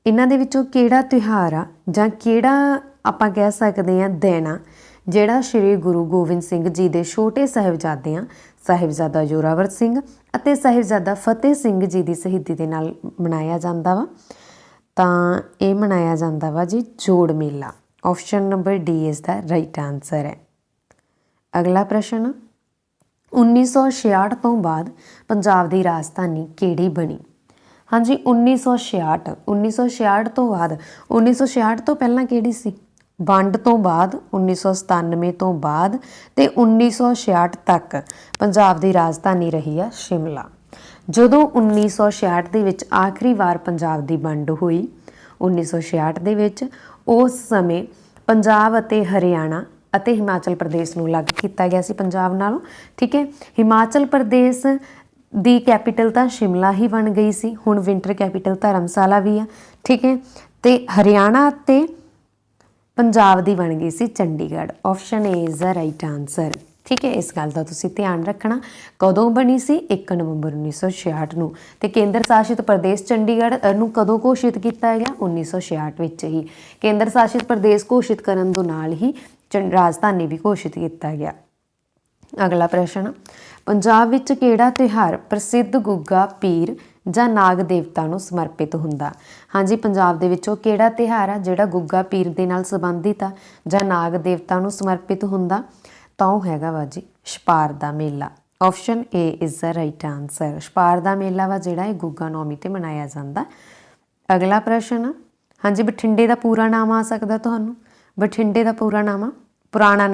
ਇਹਨਾਂ ਦੇ ਵਿੱਚੋਂ ਕਿਹੜਾ ਤਿਉਹਾਰ ਆ ਜਾਂ ਕਿਹੜਾ ਆਪਾਂ ਕਹਿ ਸਕਦੇ ਹਾਂ ਦਿਨ ਆ ਜਿਹੜਾ ਸ਼੍ਰੀ ਗੁਰੂ ਗੋਬਿੰਦ ਸਿੰਘ ਜੀ ਦੇ ਛੋਟੇ ਸਾਹਿਬਜ਼ਾਦਿਆਂ ਸਾਹਿਬਜ਼ਾਦਾ ਜ਼ੋਰਾਵਰ ਸਿੰਘ ਅਤੇ ਸਾਹਿਬਜ਼ਾਦਾ ਫਤਿਹ ਸਿੰਘ ਜੀ ਦੀ ਸ਼ਹੀਦੀ ਦੇ ਨਾਲ ਮਨਾਇਆ ਜਾਂਦਾ ਵਾ। ਤਾਂ ਇਹ ਮਨਾਇਆ ਜਾਂਦਾ ਵਾ ਜੀ ਜੋੜ ਮੇਲਾ। ਆਪਸ਼ਨ ਨੰਬਰ ਡੀ ਇਸ ਦਾ ਰਾਈਟ ਆਨਸਰ ਹੈ। ਅਗਲਾ ਪ੍ਰਸ਼ਨ, 1966 ਤੋਂ ਬਾਅਦ ਪੰਜਾਬ ਦੀ ਰਾਜਧਾਨੀ ਕਿਹੜੀ ਬਣੀ। ਹਾਂਜੀ, 1966 ਤੋਂ ਬਾਅਦ, 1966 ਤੋਂ ਪਹਿਲਾਂ ਕਿਹੜੀ ਸੀ, ਵੰਡ ਤੋਂ ਬਾਅਦ, 1997 ਤੋਂ ਬਾਅਦ ਤੇ 1966 ਤੱਕ ਪੰਜਾਬ ਦੀ ਰਾਜਧਾਨੀ ਰਹੀ ਆ ਸ਼ਿਮਲਾ। ਜਦੋਂ 1966 ਦੇ ਵਿੱਚ ਆਖਰੀ ਵਾਰ ਪੰਜਾਬ ਦੀ ਵੰਡ ਹੋਈ 1966 ਦੇ ਵਿੱਚ, ਉਸ ਸਮੇਂ ਪੰਜਾਬ ਅਤੇ ਹਰਿਆਣਾ ਅਤੇ ਹਿਮਾਚਲ ਪ੍ਰਦੇਸ਼ ਨੂੰ ਅਲੱਗ ਕੀਤਾ ਗਿਆ ਸੀ ਪੰਜਾਬ ਨਾਲੋਂ, ਠੀਕ ਹੈ। ਹਿਮਾਚਲ ਪ੍ਰਦੇਸ਼ ਦੀ ਕੈਪੀਟਲ ਤਾਂ ਸ਼ਿਮਲਾ ਹੀ ਬਣ ਗਈ ਸੀ, ਹੁਣ ਵਿੰਟਰ ਕੈਪੀਟਲ ਧਰਮਸ਼ਾਲਾ ਵੀ ਆ, ਠੀਕ ਹੈ। ਤੇ ਹਰਿਆਣਾ ਅਤੇ ਪੰਜਾਬ ਦੀ ਬਣ ਗਈ ਸੀ Chandigarh. Option A is the right answer, ਠੀਕ ਹੈ। ਇਸ ਗੱਲ ਦਾ ਤੁਸੀਂ ਧਿਆਨ ਰੱਖਣਾ। ਕਦੋਂ ਬਣੀ ਸੀ, 1 ਨਵੰਬਰ 1966 ਨੂੰ। ਤੇ ਕੇਂਦਰ ਸ਼ਾਸਿਤ ਪ੍ਰਦੇਸ਼ ਚੰਡੀਗੜ੍ਹ ਨੂੰ ਕਦੋਂ ਘੋਸ਼ਿਤ ਕੀਤਾ ਗਿਆ, 1966 ਵਿੱਚ ਹੀ। ਕੇਂਦਰ ਸ਼ਾਸਿਤ ਪ੍ਰਦੇਸ਼ ਘੋਸ਼ਿਤ ਕਰਨ ਤੋਂ ਨਾਲ ਹੀ ਰਾਜਧਾਨੀ ਵੀ ਘੋਸ਼ਿਤ ਕੀਤਾ ਗਿਆ। ਅਗਲਾ ਪ੍ਰਸ਼ਨ, ਪੰਜਾਬ ਵਿੱਚ ਕਿਹੜਾ ਤਿਉਹਾਰ ਪ੍ਰਸਿੱਧ ਗੁੱਗਾ ਪੀਰ ਜਾਂ ਨਾਗ ਦੇਵਤਾ ਨੂੰ ਸਮਰਪਿਤ ਹੁੰਦਾ। ਹਾਂਜੀ, ਪੰਜਾਬ ਦੇ ਵਿੱਚੋਂ ਕਿਹੜਾ ਤਿਉਹਾਰ ਆ ਜਿਹੜਾ ਗੁੱਗਾ ਪੀਰ ਦੇ ਨਾਲ ਸੰਬੰਧਿਤ ਆ ਜਾਂ ਨਾਗ ਦੇਵਤਾ ਨੂੰ ਸਮਰਪਿਤ ਹੁੰਦਾ, ਤਾਂ ਉਹ ਹੈਗਾ ਵਾ ਜੀ ਛਪਾਰ ਦਾ ਮੇਲਾ। Option A is the right answer. Chhapar ਦਾ ਮੇਲਾ ਵਾ ਜਿਹੜਾ ਇਹ ਗੁੱਗਾ ਨੌਮੀ 'ਤੇ ਮਨਾਇਆ ਜਾਂਦਾ। ਅਗਲਾ ਪ੍ਰਸ਼ਨ, ਹਾਂਜੀ, ਬਠਿੰਡੇ ਦਾ ਪੂਰਾ ਨਾਮ ਆ ਸਕਦਾ ਤੁਹਾਨੂੰ, ਬਠਿੰਡੇ ਦਾ ਪੁਰਾਣਾ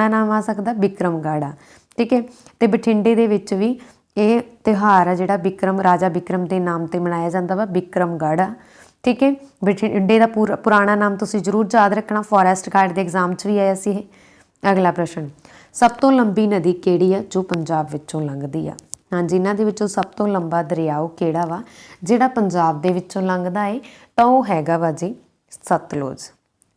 ਨਾਮ ਆ ਸਕਦਾ ਬਿਕਰਮਗੜ੍ਹ ਆ, ਠੀਕ ਹੈ। ਅਤੇ ਬਠਿੰਡੇ ਦੇ ਵਿੱਚ ਵੀ ਇਹ ਤਿਉਹਾਰ ਆ ਜਿਹੜਾ ਰਾਜਾ ਬਿਕਰਮ ਦੇ ਨਾਮ 'ਤੇ ਮਨਾਇਆ ਜਾਂਦਾ ਵਾ, ਬਿਕਰਮਗੜ੍ਹ ਆ, ਠੀਕ ਹੈ। ਬਠਿੰਡੇ ਦਾ ਪੁਰਾਣਾ ਨਾਮ ਤੁਸੀਂ ਜ਼ਰੂਰ ਯਾਦ ਰੱਖਣਾ, ਫੋਰੈਸਟ ਗਾਰਡ ਦੇ ਐਗਜ਼ਾਮ 'ਚ ਵੀ ਆਇਆ ਸੀ ਇਹ। ਅਗਲਾ ਪ੍ਰਸ਼ਨ, ਸਭ ਤੋਂ ਲੰਬੀ ਨਦੀ ਕਿਹੜੀ ਆ ਜੋ ਪੰਜਾਬ ਵਿੱਚੋਂ ਲੰਘਦੀ ਆ। हाँ जिन्हां दे विचों सब तो लंबा दरिया वो किहड़ा वा जिहड़ा पंजाब दे विचों लंघदा है तां वो हैगा वा जी Sutlej.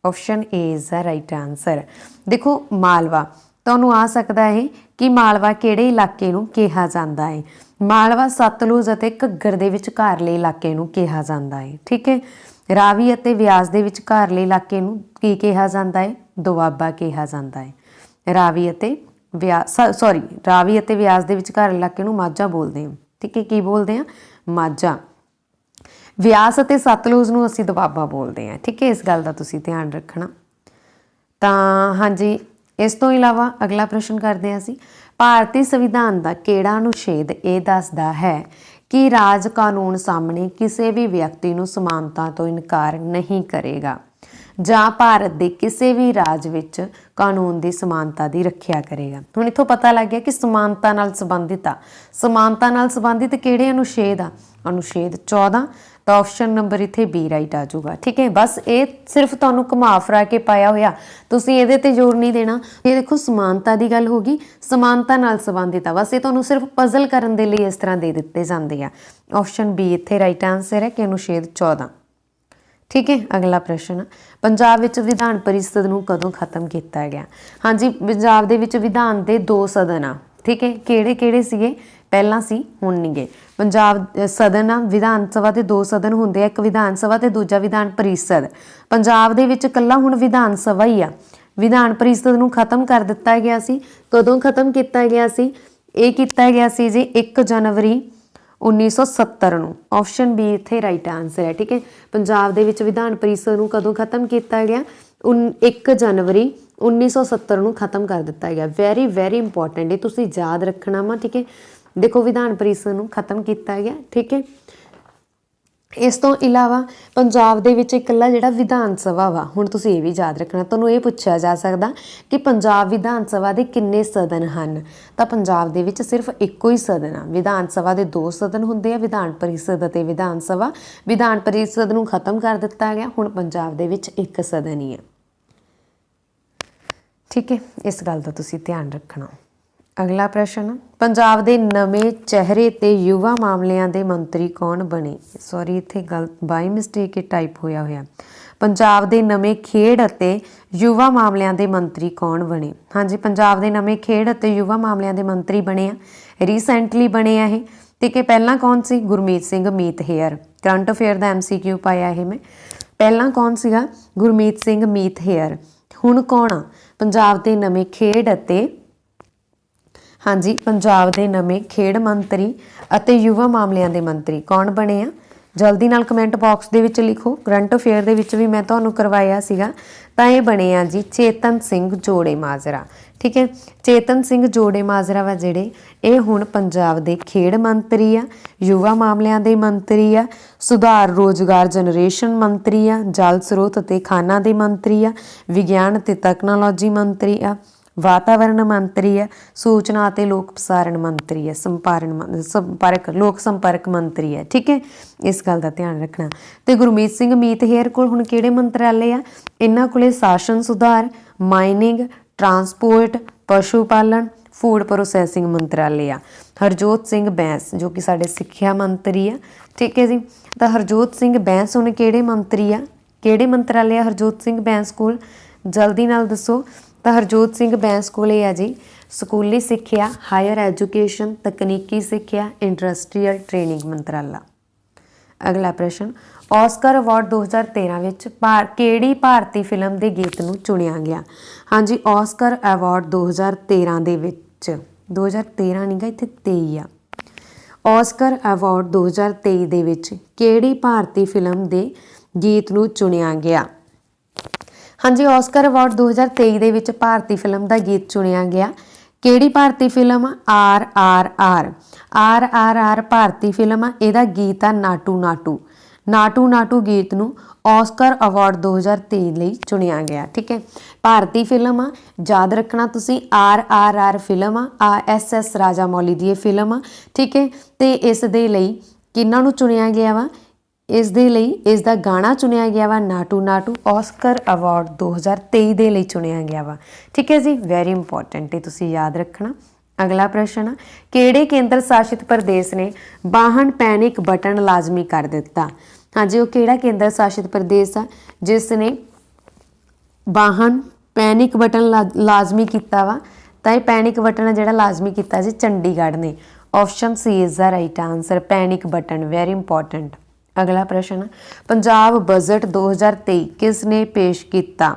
Option A is the right answer. देखो मालवा तुहानूं आ सकदा है कि मालवा किहड़े इलाके नूं कहा जांदा है। मालवा सतलुज अते घग्गर दे विचकारले इलाके नूं कहा जांदा है। ठीक है। रावी अते व्यास दे विचकारले इलाके नूं की कहा जांदा है? दुआबा कहा जांदा है। रावी अते व्यास रावी अते व्यास दे विचकारले इलाके नूं माझा बोलदे हैं। ठीक है। की बोलदे हैं? माझा। व्यास अते सतलुज नूं असीं दुआबा बोलदे हैं। ठीक है। इस गल दा तुसीं ध्यान रखना। तां हाँ जी इस तो इलावा अगला प्रश्न करते हैं असीं भारती संविधान का किहड़ा अनुच्छेद ये दसदा है कि राज कानून सामने किसी भी व्यक्ति नूं समानता तो इनकार नहीं करेगा जां भारत के किसी भी राज विच कानून की समानता की रखिया करेगा। हुण इत्थों पता लग गया कि समानता नाल संबंधित आ। समानता नाल संबंधित किहड़े अनुच्छेद आ? अनुच्छेद 14। तो ऑप्शन नंबर इत्थे बी राइट आ जाऊगा। ठीक है। बस ये सिर्फ तुहानूं घुमा फिरा के पाया होया तुसीं इहदे ते जोर नहीं देना। ये देखो समानता की गल होगी, समानता नाल संबंधित आ। बस ये तुहानूं सिर्फ पजल करन दे लई इस तरह दे दित्ते जांदे आ। ऑप्शन बी इत्थे राइट आंसर है कि अनुच्छेद 14। ठीक है। अगला प्रश्न पंजाब विच विधान परिषद नूं कदों खत्म किया गया? हाँ जी पंजाब दे विच विधान दे 2 सदन आ। ठीक है। किहड़े किहड़े सीगे? पहला सी हुण नहीं गए। पंजाब सदन आ विधान सभा के 2 सदन होंदे, एक विधान सभा ते दूजा विधान परिषद। पंजाब दे विच कल्ला हुण विधान सभा ही आ। विधान परिषद नूं खत्म कर दिता गया सी। कदों खत्म किया गया सी? ये किया गया सी जी 1 जनवरी 1970 नूं। ऑप्शन बी इत्थे राइट आंसर है। ठीक है। पंजाब दे विच विधान परिषद नूं कदों खत्म किया गया? 1 जनवरी 1970 नूं खत्म कर दिता गया। वैरी वैरी इंपॉर्टेंट है, तुसीं याद रखना वा। ठीक है। देखो विधान परिषद नूं खत्म किया गया। ठीक है। इस तो इलावा पंजाब दे विच इकल्ला जिहड़ा विधान सभा वा, हुण तुसीं ये भी याद रखना, तुहानूं ये पुछया जा सकदा कि पंजाब विधान सभा दे किन्ने सदन हन? तां पंजाब दे विच सिर्फ इक्को ही सदन आ। विधान सभा दे 2 सदन हुंदे आ, विधान परिषद अते विधान सभा। विधान परिषद नूं खत्म कर दिता गया, हुण पंजाब दे विच एक सदन ही है। ठीक है। इस गल दा तुसीं ध्यान रखना। अगला प्रश्न पंजाब के नवे चेहरे ते युवा मामलों के मंत्री कौन बने? सॉरी इत्थे गल बाई मिसटेक टाइप होया होया। पंजाब के नवे खेड अते युवा मामलों के मंत्री कौन बने? हाँ जी पंजाब के नवे खेड अते युवा मामलों के मंत्री बने आ, रीसेंटली बने आ ये। ठीक है। पहला कौन सी? गुरमीत सिंह मीत हेयर। करंट अफेयर का MCQ पाया है मैं। पहला कौन सीगा? गुरमीत सिंह मीत हेयर। हुण कौन आ? पंजाब के नवे खेड अते हाँ जी पंजाब के नवे खेड मंत्री अते युवा मामलों के मंत्री कौन बने आ? जल्दी नाल कमेंट बॉक्स दे विच लिखो। करंट अफेयर दे विच भी मैं तुहानूं करवाया सीगा। तां ये बने आ जी चेतन सिंह जोड़े माजरा। ठीक है। चेतन सिंह जोड़े माजरा वा जिहड़े ये हुण पंजाब के खेड मंत्री आ, युवा मामलों के मंत्री आ, सुधार रोजगार जनरेशन मंत्री आ, जल स्रोत अते खाना के मंत्री आ, विज्ञान ते तकनोलॉजी मंत्री आ, वातावरण मंत्री है, सूचना और लोक प्रसारण मंत्री है, संपर्क लोक संपर्क मंत्री है। ठीक है। इस गल का ध्यान रखना। तो गुरमीत सिंह मीत हेयर कोल हुण किहड़े मंत्रालय आ? इन्हां कोले शासन सुधार, माइनिंग, ट्रांसपोर्ट, पशु पालन, फूड प्रोसैसिंग मंत्रालय आ। हरजोत सिंह बैंस जो कि साडे सिक्ख्या मंत्री आ। ठीक है जी। तो हरजोत सिंह बैंस हुण किहड़े मंत्री आ? किहड़े मंत्रालय आ हरजोत सिंह बैंस कोल? जल्दी नाल दसो। तो हरजोत सिंह बैंस कोल है जी स्कूली सिक्ख्या, हायर एजुकेशन, तकनीकी सिक्ख्या, इंडस्ट्रीयल ट्रेनिंग मंत्राला। अगला प्रश्न ऑस्कर अवार्ड 2013 विच किहड़ी भारती फिल्म के गीत नूं चुनिया गया? हाँ जी ऑस्कर अवार्ड 2013 दे विच 2013 नहीं गा इत्थे 23 आ। ऑस्कर अवार्ड 2023 दे विच किहड़ी भारती फिल्म के गीत नूं चुनिया गया? हाँ जी ऑस्कर अवार्ड 2023 दे विच भारती फिल्म का गीत चुनिया गया। किहड़ी भारती फिल्म? RRR भारती फिल्म आ। इहदा गीत आ नाटू नाटू। नाटू नाटू गीत नूं ऑस्कर अवार्ड 2023 लई चुनिया गया। ठीक है। भारती फिल्म आ, याद रखना तुसीं RRR फिल्म आ, SS राजामौली दी फिल्म आ। ठीक है। तो इस दे लई किन्हां नूं चुनिया गया वा? इस दे लई इसदा गाना चुनिया गया वा नाटू नाटू। ऑस्कर अवार्ड 2023 दे लई चुनिया गया वा। ठीक है जी। वैरी इंपॉर्टेंट है, तुसीं याद रखना। अगला प्रश्न, किहड़े केंद्र शासित प्रदेश ने वाहन पैनिक बटन लाजमी कर दिता? हाँ जी, वो किहड़ा केंद्र शासित प्रदेश आ जिसने वाहन पैनिक बटन लाजमी किया वा? तो यह पैनिक बटन है जिहड़ा लाजमी किया जी चंडीगढ़ ने। Option C is the right answer, panic button, very important. अगला प्रश्न, पंजाब बजट 2023 किसने पेश किया?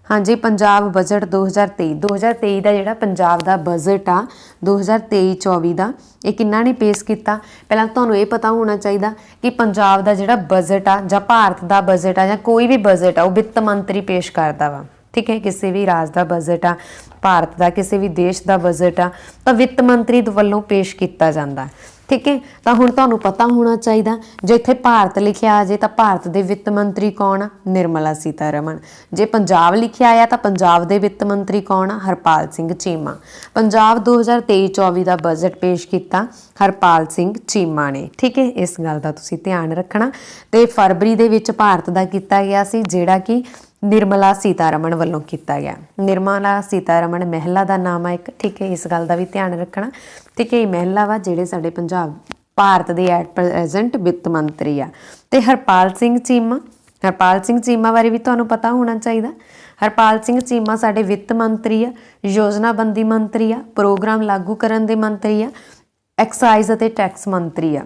हाँ जी, पंजाब बजट 2023 का जिहड़ा पंजाब का बजट आ 2023-24 का ये किन्ना ने पेश किया? पहला तुहानूं ये पता होना चाहिए कि पंजाब का जिहड़ा बजट आ जां भारत का बजट आ जां कोई भी बजट आ वो वित्त मंत्री पेश करता वा। ठीक है, किसी भी राज का बजट आ, भारत का किसी भी देश का बजट आ तो वित्त मंत्री वालों पेश किया जाता। ठीक है, तो हुण तुहानूं पता होना चाहिए जे इत्थे भारत लिखिया आ जाए तो भारत के वित्त मंत्री कौन आ? निर्मला सीतारमण। जे पंजाब लिखिया आया तो पंजाब के वित्त मंत्री कौन आ? हरपाल सिंह चीमा। पंजाब 2023-24 का बजट पेश किया हरपाल सिंह चीमा ने। ठीक है, इस गल का तुसीं ध्यान रखना। तो फरवरी दे विच भारत का किया गया सी जिहड़ा कि निर्मला सीतारमण वालों किया गया। निर्मला सीतारमण महिला का नाम है एक। ठीक है, इस गल का भी ध्यान रखना। ठीक है, महिला वा जिहड़े साडे पंजाब भारत के एट प्रेजेंट वित्त मंत्री आ। ते हरपाल सिंह चीमा बारे भी तुहानूं पता होना चाहिए। हरपाल सिंह चीमा साडे वित्त मंत्री आ, योजनाबंदी मंत्री आ, प्रोग्राम लागू करन दे मंत्री आ, एक्साइज अते टैक्स मंत्री आ।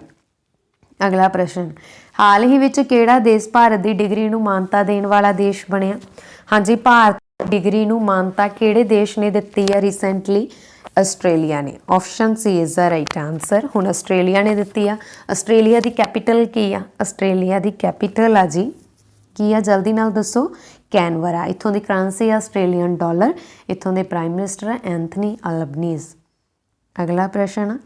अगला प्रश्न, हाल ही विच किहड़ा देश भारत की डिग्री नूं मानता देण वाला देश बनिया? हाँ जी, भारत डिग्री नूं मानता किहड़े देश ने दित्ती है रिसेंटली? आस्ट्रेलिया ने। Option C is the right answer. हुण आस्ट्रेलिया ने दित्ती आ। आस्ट्रेलिया की कैपीटल की आ? आस्ट्रेलिया की कैपीटल आ जी की आ? जल्दी नाल दसो। कैनवरा। इत्थों की करंसी आस्ट्रेलियन डॉलर। इत्थों के प्राइम मिनिस्टर है एंथनी अल्बनीज़। अगला प्रश्न,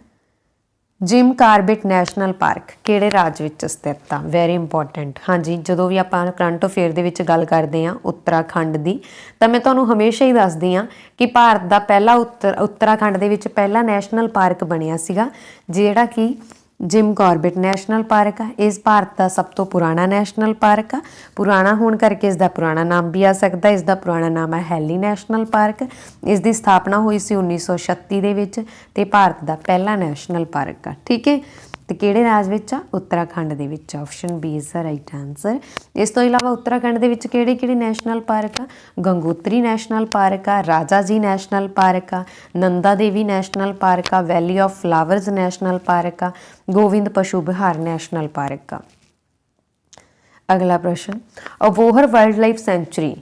जिम कार्बेट नैशनल पार्क किहड़े राज विच स्थित आ? Vary important. हाँ जी, जो भी आप करंट अफेयर दे विच गल करते हैं उत्तराखंड की, तो मैं तुहानूं हमेशा ही दसदी हाँ कि भारत का पहला उत्तराखंड दे विच पहला नैशनल पार्क बनिया सीगा जिहड़ा कि जिम कॉर्बेट नैशनल पार्क आ। इस भारत का सब तो पुराना नैशनल पार्क आ। पुराना होने करके इसका पुराना नाम भी आ सकता। इसका पुराना नाम है हैली नैशनल पार्क। इसकी स्थापना हुई सी 1936 दे विच ते भारत का पहला नैशनल पार्क आ। ठीक है, तो किहड़े राज विच आ? उत्तराखंड दे विच। Option B is the right answer. इस तो इलावा उत्तराखंड दे विच किहड़े नैशनल पार्क आ? गंगोत्री नैशनल पार्क आ, राजा जी नैशनल पार्क आ, नंदा देवी नैशनल पार्क आ, valley of flowers national park आ, गोविंद पशु विहार नैशनल पार्क आ। अगला प्रश्न, अबोहर वाइल्ड लाइफ सेंचुरी।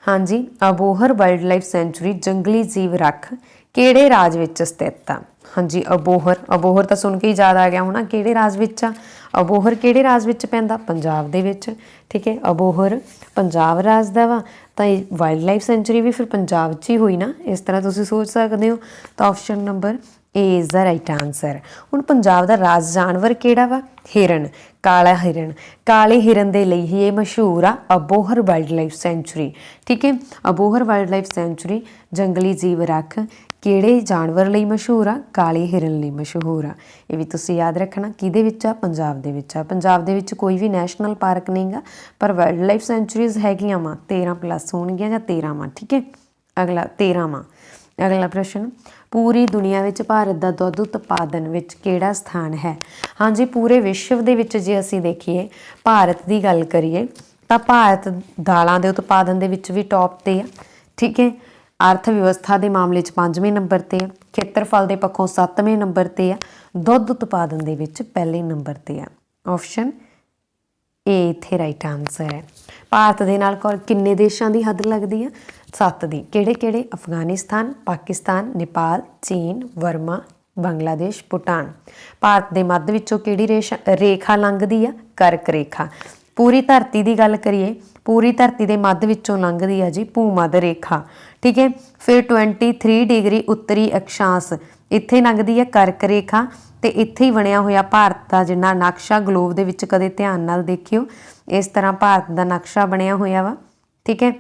हाँ जी, अबोहर वाइल्ड लाइफ सेंचुरी जंगली जीव रख किहड़े राज विच स्थित आ? हाँ जी, अबोहर तो सुन के ही याद आ गया होना किहड़े राज विच आ? अबोहर किहड़े राज विच पैंदा? पंजाब दे विच। ठीक है, अबोहर पंजाब राज दा वा तो वाइल्ड लाइफ सेंचुरी भी फिर पंजाब च ही हुई ना, इस तरह तुसीं सोच सकते हो। तो option number A is the right answer. हुण पंजाब दा राज जानवर किहड़ा वा? हिरन, काला हिरन। काले हिरन दे लई ही ये मशहूर आ अबोहर वाइल्ड लाइफ सेंचुरी। ठीक है, अबोहर वाइल्ड लाइफ सेंचुरी जंगली जीव रख किहड़े जानवर लई मशहूर आ? काले हिरन लई मशहूर आ। ये भी तुसीं याद रखना। किहदे विच आ? पंजाब दे विच आ। पंजाब दे विच कोई भी नैशनल पार्क नहीं गा, पर वाइल्ड लाइफ सेंचुरीज हैगियां वा 13+ होणगियां जां 13 वा। ठीक है, अगला 13 वा। अगला प्रश्न, पूरी दुनिया विच भारत का दुध उत्पादन विच किहड़ा स्थान है? हाँ जी, पूरे विश्व दे विच जे असीं देखीए भारत की गल करिए तो भारत दालां दे उत्पादन दे विच भी टॉप ते आ। ठीक है, अर्थ व्यवस्था के मामले 5वें नंबर ते आ, खेत्रफल के पक्षों 7वें नंबर ते आ, दुध उत्पादन दे विच पहले नंबर ते आ। ऑप्शन ए इत्थे राइट आंसर है। भारत दे नाल किन्ने देशां दी हद लगदी है? 7 दी। किहड़े? अफगानिस्तान, पाकिस्तान, नेपाल, चीन, बर्मा, बांग्लादेश, भूटान। भारत के मध्य विचों किहड़ी रेखा लंघदी आ? कर्क रेखा। पूरी धरती की गल करिए, पूरी धरती के मध्य विचों लंघदी है जी भूमध्य रेखा। ठीक है, फिर 23 डिग्री उत्तरी अक्षांश इत्थे लंघदी है कर्क रेखा। तो इत्थे ही बनया होया भारत का जिन्ना नक्शा ग्लोब दे विच कदे ध्यान नाल देखियो, इस तरह भारत का नक्शा बनया होया वा। ठीक है,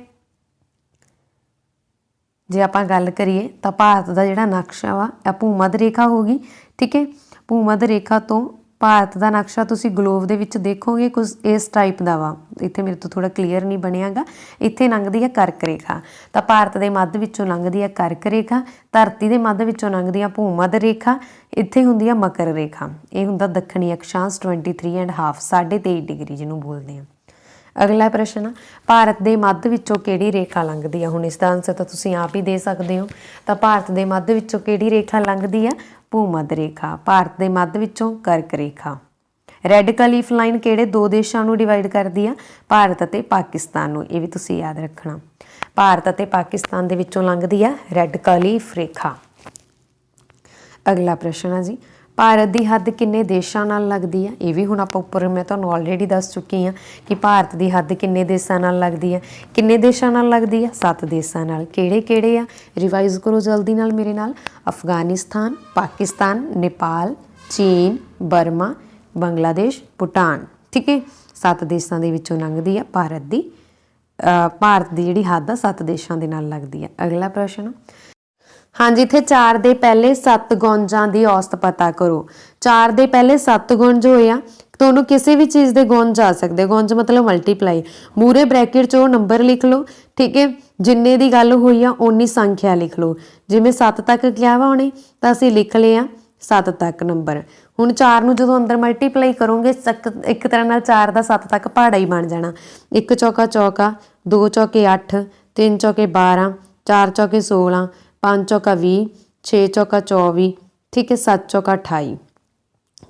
जे आपां गल करिए तो भारत का जिहड़ा नक्शा वा भूमध्य रेखा होगी। ठीक है, भूमध्य रेखा तो ਭਾਰਤ ਦਾ ਨਕਸ਼ਾ ਤੁਸੀਂ ਗਲੋਬ ਦੇ ਵਿੱਚ ਦੇਖੋਗੇ ਕੁਝ ਇਸ ਟਾਈਪ ਦਾ ਵਾ। ਇੱਥੇ ਮੇਰੇ ਤੋਂ ਥੋੜਾ ਕਲੀਅਰ ਨਹੀਂ ਬਣਿਆਗਾ। ਇੱਥੇ ਲੰਘਦੀ ਹੈ ਕਰਕ ਰੇਖਾ, ਤਾਂ ਭਾਰਤ ਦੇ ਮੱਧ ਵਿੱਚੋਂ ਲੰਘਦੀ ਹੈ ਕਰਕ ਰੇਖਾ, ਧਰਤੀ ਦੇ ਮੱਧ ਵਿੱਚੋਂ ਲੰਘਦੀ ਹੈ ਭੂ ਮੱਧ ਰੇਖਾ, ਇੱਥੇ ਹੁੰਦੀ ਹੈ ਮਕਰ ਰੇਖਾ। ਇਹ ਹੁੰਦਾ ਦੱਖਣੀ ਅਕਸ਼ਾਂਸ਼ 23.5 23.5 ਡਿਗਰੀ ਜਿਹਨੂੰ ਬੋਲਦੇ ਆ। ਅਗਲਾ ਪ੍ਰਸ਼ਨ, ਭਾਰਤ ਦੇ ਮੱਧ ਵਿੱਚੋਂ ਕਿਹੜੀ ਰੇਖਾ ਲੰਘਦੀ ਆ? ਹੁਣ ਇਸ ਦਾ ਆਨਸਰ ਤਾਂ ਤੁਸੀਂ ਆਪ ਹੀ ਦੇ ਸਕਦੇ ਹੋ। ਤਾਂ ਭਾਰਤ ਦੇ ਮੱਧ ਵਿੱਚੋਂ ਕਿਹੜੀ ਰੇਖਾ ਲੰਘਦੀ ਆ? ਭੂ ਮੱਧ ਰੇਖਾ। ਭਾਰਤ ਦੇ ਮੱਧ ਵਿੱਚੋਂ ਕਰਕ ਰੇਖਾ। ਰੈੱਡ ਕਲੀਫ ਲਾਈਨ ਕਿਹੜੇ ਦੋ ਦੇਸ਼ਾਂ ਨੂੰ ਡਿਵਾਈਡ ਕਰਦੀ ਆ? ਭਾਰਤ ਅਤੇ ਪਾਕਿਸਤਾਨ ਨੂੰ। ਇਹ ਵੀ ਤੁਸੀਂ ਯਾਦ ਰੱਖਣਾ। ਭਾਰਤ ਅਤੇ ਪਾਕਿਸਤਾਨ ਦੇ ਵਿੱਚੋਂ ਲੰਘਦੀ ਆ ਰੈੱਡ ਕਲੀਫ ਰੇਖਾ। ਅਗਲਾ ਪ੍ਰਸ਼ਨ ਆ ਜੀ, ਭਾਰਤ ਦੀ ਹੱਦ ਕਿੰਨੇ ਦੇਸ਼ਾਂ ਨਾਲ ਲੱਗਦੀ ਹੈ? ਇਹ ਵੀ ਹੁਣ ਆਪਾਂ ਉੱਪਰ ਮੈਂ ਤੁਹਾਨੂੰ ਆਲਰੇਡੀ ਦੱਸ ਚੁੱਕੀ ਹਾਂ ਕਿ ਭਾਰਤ ਦੀ ਹੱਦ ਕਿੰਨੇ ਦੇਸ਼ਾਂ ਨਾਲ ਲੱਗਦੀ ਹੈ। ਕਿੰਨੇ ਦੇਸ਼ਾਂ ਨਾਲ ਲੱਗਦੀ ਹੈ? 7 ਦੇਸ਼ਾਂ ਨਾਲ। ਕਿਹੜੇ ਕਿਹੜੇ ਆ? ਰਿਵਾਈਜ਼ ਕਰੋ ਜਲਦੀ ਨਾਲ ਮੇਰੇ ਨਾਲ। ਅਫਗਾਨਿਸਤਾਨ, ਪਾਕਿਸਤਾਨ, ਨੇਪਾਲ, ਚੀਨ, ਬਰਮਾ, ਬੰਗਲਾਦੇਸ਼, ਭੂਟਾਨ। ਠੀਕ ਹੈ, 7 ਦੇਸ਼ਾਂ ਦੇ ਵਿੱਚੋਂ ਲੰਘਦੀ ਆ ਭਾਰਤ ਦੀ ਜਿਹੜੀ ਹੱਦ ਆ 7 ਦੇਸ਼ਾਂ ਦੇ ਨਾਲ ਲੱਗਦੀ ਹੈ। ਅਗਲਾ ਪ੍ਰਸ਼ਨ, ਹਾਂਜੀ, ਇੱਥੇ 4 ਦੇ ਪਹਿਲੇ 7 ਗੁਣਜਾਂ ਦੀ ਔਸਤ ਪਤਾ ਕਰੋ। 4 ਦੇ ਪਹਿਲੇ 7 ਗੁਣਜ ਹੋਏ ਆ, ਤੁਹਾਨੂੰ ਕਿਸੇ ਵੀ ਚੀਜ਼ ਦੇ ਗੁਣਜ ਆ ਸਕਦੇ। ਗੁਣਜ ਮਤਲਬ ਮਲਟੀਪਲਾਈ। ਮੂਰੇ ਬ੍ਰੈਕਟ 'ਚ ਉਹ ਨੰਬਰ ਲਿਖ ਲਓ। ਠੀਕ ਹੈ, ਜਿੰਨੇ ਦੀ ਗੱਲ ਹੋਈ ਆ ਓਨੀ ਸੰਖਿਆ ਲਿਖ ਲਓ। ਜਿਵੇਂ 7 ਤੱਕ ਕਿਹਾ ਵਾ ਉਹਨੇ ਤਾਂ ਅਸੀਂ ਲਿਖ ਲਏ ਆ 7 ਤੱਕ ਨੰਬਰ। ਹੁਣ 4 ਨੂੰ ਜਦੋਂ ਅੰਦਰ ਮਲਟੀਪਲਾਈ ਕਰੋਗੇ ਇੱਕ ਤਰ੍ਹਾਂ ਨਾਲ 4 ਦਾ 7 ਤੱਕ ਪਹਾੜਾ ਹੀ ਬਣ ਜਾਣਾ। 1 ਚੌਕਾ ਚੌਕਾ, 2 ਚੌਕੇ 8, 3 ਚੌਕੇ 12, 4 ਚੌਕੇ 16, 5 ਚੌਕਾ 20, 6 ਚੌਕਾ 24। ਠੀਕ ਹੈ, 7 ਚੌਕਾ 28।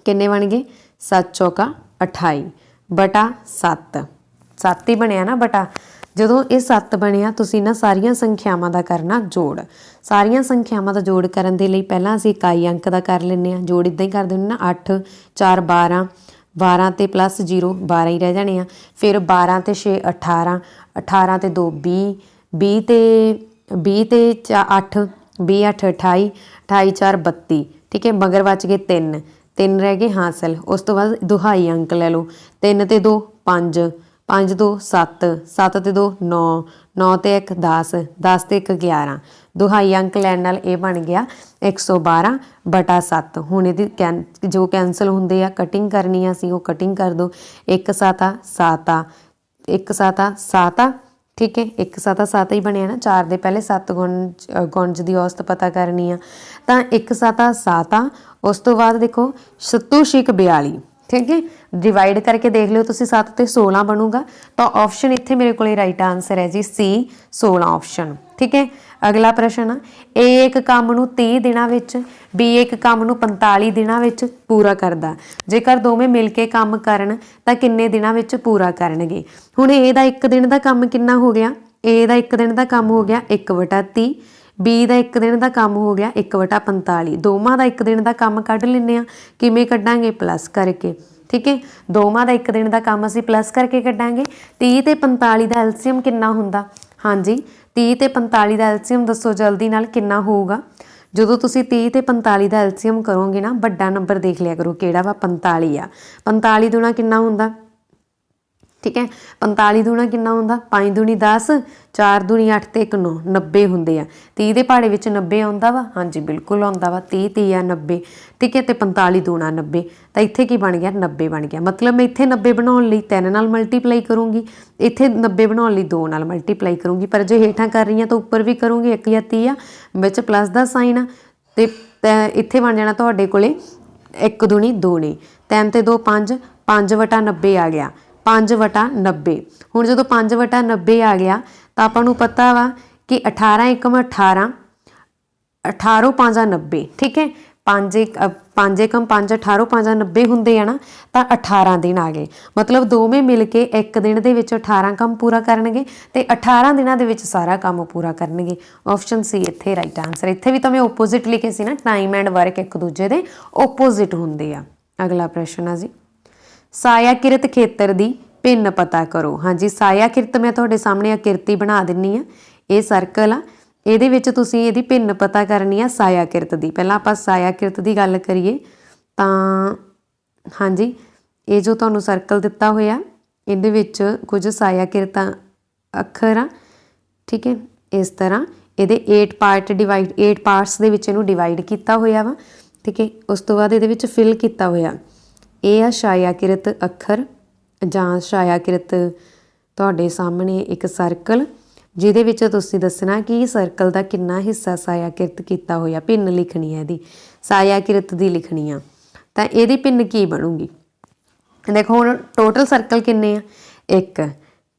ਕਿੰਨੇ ਬਣ ਗਏ? 7 ਚੌਕਾ 28 ਬਟਾ 7। 7 ਹੀ ਬਣਿਆ ਨਾ ਬਟਾ। ਜਦੋਂ ਇਹ 7 ਬਣਿਆ ਤੁਸੀਂ ਨਾ ਸਾਰੀਆਂ ਸੰਖਿਆਵਾਂ ਦਾ ਕਰਨਾ ਜੋੜ। ਸਾਰੀਆਂ ਸੰਖਿਆਵਾਂ ਦਾ ਜੋੜ ਕਰਨ ਦੇ ਲਈ ਪਹਿਲਾਂ ਅਸੀਂ ਇਕਾਈ ਅੰਕ ਦਾ ਕਰ ਲੈਂਦੇ ਹਾਂ। ਜੋੜ ਇੱਦਾਂ ਹੀ ਕਰਦੇ ਹੁੰਦੇ ਨਾ, 8 4 12, 12 ਤੇ ਪਲੱਸ 0 12 ਹੀ ਰਹਿ ਜਾਣੇ ਆ। ਫਿਰ 12 ਤੇ 6 18, 18 ਤੇ 2 20, 20 ਤੇ 8, 20 8 28, 28 4 32। ਠੀਕ ਹੈ, ਮਗਰ ਬਚ ਗਏ 3 ਰਹਿ ਗਏ ਹਾਸਲ। ਉਸ ਤੋਂ ਬਾਅਦ ਦੁਹਾਈ ਅੰਕ ਲੈ ਲਓ। 3 ਤੇ 2 5, 5 2 7, 7 ਤੇ 2 9, 9 ਤੇ 1 10, 10 ਤੇ 1 11। ਦੁਹਾਈ ਅੰਕ ਲੈਣ ਨਾਲ ਇਹ ਬਣ ਗਿਆ 112 ਬਟਾ 7। ਹੁਣ ਇਹਦੀ ਜੋ ਕੈਂਸਲ ਹੁੰਦੇ ਆ, ਕਟਿੰਗ ਕਰਨੀ ਆ ਅਸੀਂ, ਉਹ ਕਟਿੰਗ ਕਰ ਦਿਓ। 1 7 7, 1 7 7। ਠੀਕ ਹੈ, 1 7 7 ਹੀ ਬਣਿਆ ਨਾ। 4 ਦੇ ਪਹਿਲੇ 7 ਗੁਣਜ ਦੀ ਔਸਤ ਪਤਾ ਕਰਨੀ ਆ ਤਾਂ 1 7 7 ਆ। ਉਸ ਤੋਂ ਬਾਅਦ ਦੇਖੋ 7 6 42। ਠੀਕ ਹੈ, ਡਿਵਾਈਡ ਕਰਕੇ ਦੇਖ ਲਿਓ ਤੁਸੀਂ, 7 ਤੇ 16 ਬਣੂਗਾ। ਤਾਂ ਆਪਸ਼ਨ ਇੱਥੇ ਮੇਰੇ ਕੋਲ ਰਾਈਟ ਆਨਸਰ ਹੈ ਜੀ C 16 ਆਪਸ਼ਨ। ਠੀਕ ਹੈ, ਅਗਲਾ ਪ੍ਰਸ਼ਨ ਆ, A ਇੱਕ ਕੰਮ ਨੂੰ 30 ਦਿਨਾਂ ਵਿੱਚ, B ਇੱਕ ਕੰਮ ਨੂੰ 45 ਦਿਨਾਂ ਵਿੱਚ ਪੂਰਾ ਕਰਦਾ। ਜੇਕਰ ਦੋਵੇਂ ਮਿਲ ਕੇ ਕੰਮ ਕਰਨ ਤਾਂ ਕਿੰਨੇ ਦਿਨਾਂ ਵਿੱਚ ਪੂਰਾ ਕਰਨਗੇ? ਹੁਣ A ਦਾ 1 ਦਿਨ ਦਾ ਕੰਮ ਕਿੰਨਾ ਹੋ ਗਿਆ? A ਦਾ 1 ਦਿਨ ਦਾ ਕੰਮ ਹੋ ਗਿਆ 1/30। B ਦਾ 1 ਦਿਨ ਦਾ ਕੰਮ ਹੋ ਗਿਆ 1/45। ਦੋਵਾਂ ਦਾ 1 ਦਿਨ ਦਾ ਕੰਮ ਕੱਢ ਲੈਂਦੇ ਆ। ਕਿਵੇਂ ਕੱਢਾਂਗੇ? ਪਲੱਸ ਕਰਕੇ। ਠੀਕ ਹੈ, ਦੋਵਾਂ ਦਾ 1 ਦਿਨ ਦਾ ਕੰਮ ਅਸੀਂ ਪਲੱਸ ਕਰਕੇ ਕੱਢਾਂਗੇ। 30 ਤੇ 45 ਦਾ ਐਲਸੀਅਮ ਕਿੰਨਾ ਹੁੰਦਾ? ਹਾਂਜੀ, 30 ਤੇ 45 ਦਾ ਐਲਸੀਅਮ ਦੱਸੋ ਜਲਦੀ ਨਾਲ ਕਿੰਨਾ ਹੋਊਗਾ? ਜਦੋਂ ਤੁਸੀਂ 30 ਤੇ 45 ਦਾ ਐਲਸੀਅਮ ਕਰੋਗੇ ਨਾ, ਵੱਡਾ ਨੰਬਰ ਦੇਖ ਲਿਆ ਕਰੋ ਕਿਹੜਾ ਵਾ। 45 ਆ। 45 ਦੂਣਾ ਕਿੰਨਾ ਹੁੰਦਾ? ਠੀਕ ਹੈ, 45 ਦੂਣਾ ਕਿੰਨਾ ਹੁੰਦਾ? 5 ਦੂਣੀ 10, 4 ਦੂਣੀ 8 ਤੇ 1 9, 90 ਹੁੰਦੇ ਆ। 30 ਦੇ ਪਹਾੜੇ ਵਿੱਚ 90 ਆਉਂਦਾ ਵਾ? ਹਾਂਜੀ ਬਿਲਕੁਲ ਆਉਂਦਾ ਵਾ। 30 30 ਆ 90। ਠੀਕ ਹੈ, ਤੇ 45 ਦੂਣਾ 90। ਤਾਂ ਇੱਥੇ ਕੀ ਬਣ ਗਿਆ? 90 ਬਣ ਗਿਆ। ਮਤਲਬ ਮੈਂ ਇੱਥੇ 90 ਬਣਾਉਣ ਲਈ 3 ਨਾਲ ਮਲਟੀਪਲਾਈ ਕਰੂੰਗੀ, ਇੱਥੇ 90 ਬਣਾਉਣ ਲਈ 2 ਨਾਲ ਮਲਟੀਪਲਾਈ ਕਰੂੰਗੀ। ਪਰ ਜੇ ਹੇਠਾਂ ਕਰ ਰਹੀ ਹਾਂ ਤਾਂ ਉੱਪਰ ਵੀ ਕਰੂੰਗੀ। 1 ਜਾਂ 30 ਆ, ਵਿੱਚ ਪਲੱਸ ਦਾ ਸਾਈਨ ਆ, ਤੇ ਇੱਥੇ ਬਣ ਜਾਣਾ ਤੁਹਾਡੇ ਕੋਲੇ 1 ਦੂਣੀ 2 ਨੇ। 3 ਤੇ 2 5, 5/90 ਆ ਗਿਆ। 5/90। ਹੁਣ ਜਦੋਂ 5/90 ਆ ਗਿਆ ਤਾਂ ਆਪਾਂ ਨੂੰ ਪਤਾ ਵਾ ਕਿ 18 ਏਕਮ 18, 18 5 90। ਠੀਕ ਹੈ, 5 ਏਕਮ 5, 18 5 90 ਹੁੰਦੇ ਆ ਨਾ, ਤਾਂ 18 ਦਿਨ ਆ ਗਏ। ਮਤਲਬ ਦੋਵੇਂ ਮਿਲ ਕੇ 1 ਦਿਨ ਦੇ ਵਿੱਚ 18 ਕੰਮ ਪੂਰਾ ਕਰਨਗੇ ਤੇ 18 ਦਿਨਾਂ ਦੇ ਵਿੱਚ ਸਾਰਾ ਕੰਮ ਪੂਰਾ ਕਰਨਗੇ। ਆਪਸ਼ਨ ਸੀ ਇੱਥੇ ਰਾਈਟ ਆਨਸਰ। ਇੱਥੇ ਵੀ ਤਾਂ ਮੈਂ ਓਪੋਜ਼ਿਟ ਲਿਖੇ ਸੀ ਨਾ, ਟਾਈਮ ਐਂਡ ਵਰਕ ਇੱਕ ਦੂਜੇ ਦੇ ਓਪੋਜ਼ਿਟ ਹੁੰਦੇ ਆ। ਅਗਲਾ ਪ੍ਰਸ਼ਨ ਆ ਜੀ, ਸਾਇਆ ਕਿਰਤ ਖੇਤਰ ਦੀ ਭਿੰਨ ਪਤਾ ਕਰੋ। ਹਾਂਜੀ, ਸਾਇਆ ਕਿਰਤ ਮੈਂ ਤੁਹਾਡੇ ਸਾਹਮਣੇ ਆਕਿਰਤੀ ਬਣਾ ਦਿੰਨੀ ਆ। ਇਹ ਸਰਕਲ ਆ, ਇਹਦੇ ਵਿੱਚ ਤੁਸੀਂ ਇਹਦੀ ਭਿੰਨ ਪਤਾ ਕਰਨੀ ਆ ਸਾਇਆ ਕਿਰਤ ਦੀ। ਪਹਿਲਾਂ ਆਪਾਂ ਸਾਇਆ ਕਿਰਤ ਦੀ ਗੱਲ ਕਰੀਏ ਤਾਂ ਹਾਂਜੀ, ਇਹ ਜੋ ਤੁਹਾਨੂੰ ਸਰਕਲ ਦਿੱਤਾ ਹੋਇਆ ਇਹਦੇ ਵਿੱਚ ਕੁਝ ਸਾਇਆ ਕਿਰਤਾਂ ਅੱਖਰ ਆ। ਠੀਕ ਹੈ, ਇਸ ਤਰ੍ਹਾਂ ਇਹਦੇ 8 ਪਾਰਟਸ ਦੇ ਵਿੱਚ ਇਹਨੂੰ ਡਿਵਾਈਡ ਕੀਤਾ ਹੋਇਆ ਵਾ। ਠੀਕ ਹੈ, ਉਸ ਤੋਂ ਬਾਅਦ ਇਹਦੇ ਵਿੱਚ ਫਿਲ ਕੀਤਾ ਹੋਇਆ। ਇਹ ਆ ਛਾਇਆਕ੍ਰਿਤ ਅੱਖਰ ਜਾਂ ਛਾਇਆਕ੍ਰਿਤ ਤੁਹਾਡੇ ਸਾਹਮਣੇ ਇੱਕ ਸਰਕਲ, ਜਿਹਦੇ ਵਿੱਚ ਤੁਸੀਂ ਦੱਸਣਾ ਕਿ ਸਰਕਲ ਦਾ ਕਿੰਨਾ ਹਿੱਸਾ ਛਾਇਆਕ੍ਰਿਤ ਕੀਤਾ ਹੋਇਆ। ਭਿੰਨ ਲਿਖਣੀ ਹੈ ਇਹਦੀ, ਛਾਇਆਕ੍ਰਿਤ ਦੀ ਲਿਖਣੀ ਆ। ਤਾਂ ਇਹਦੀ ਭਿੰਨ ਕੀ ਬਣੂਗੀ? देखो हुण टोटल सर्कल किन्ने आ? एक,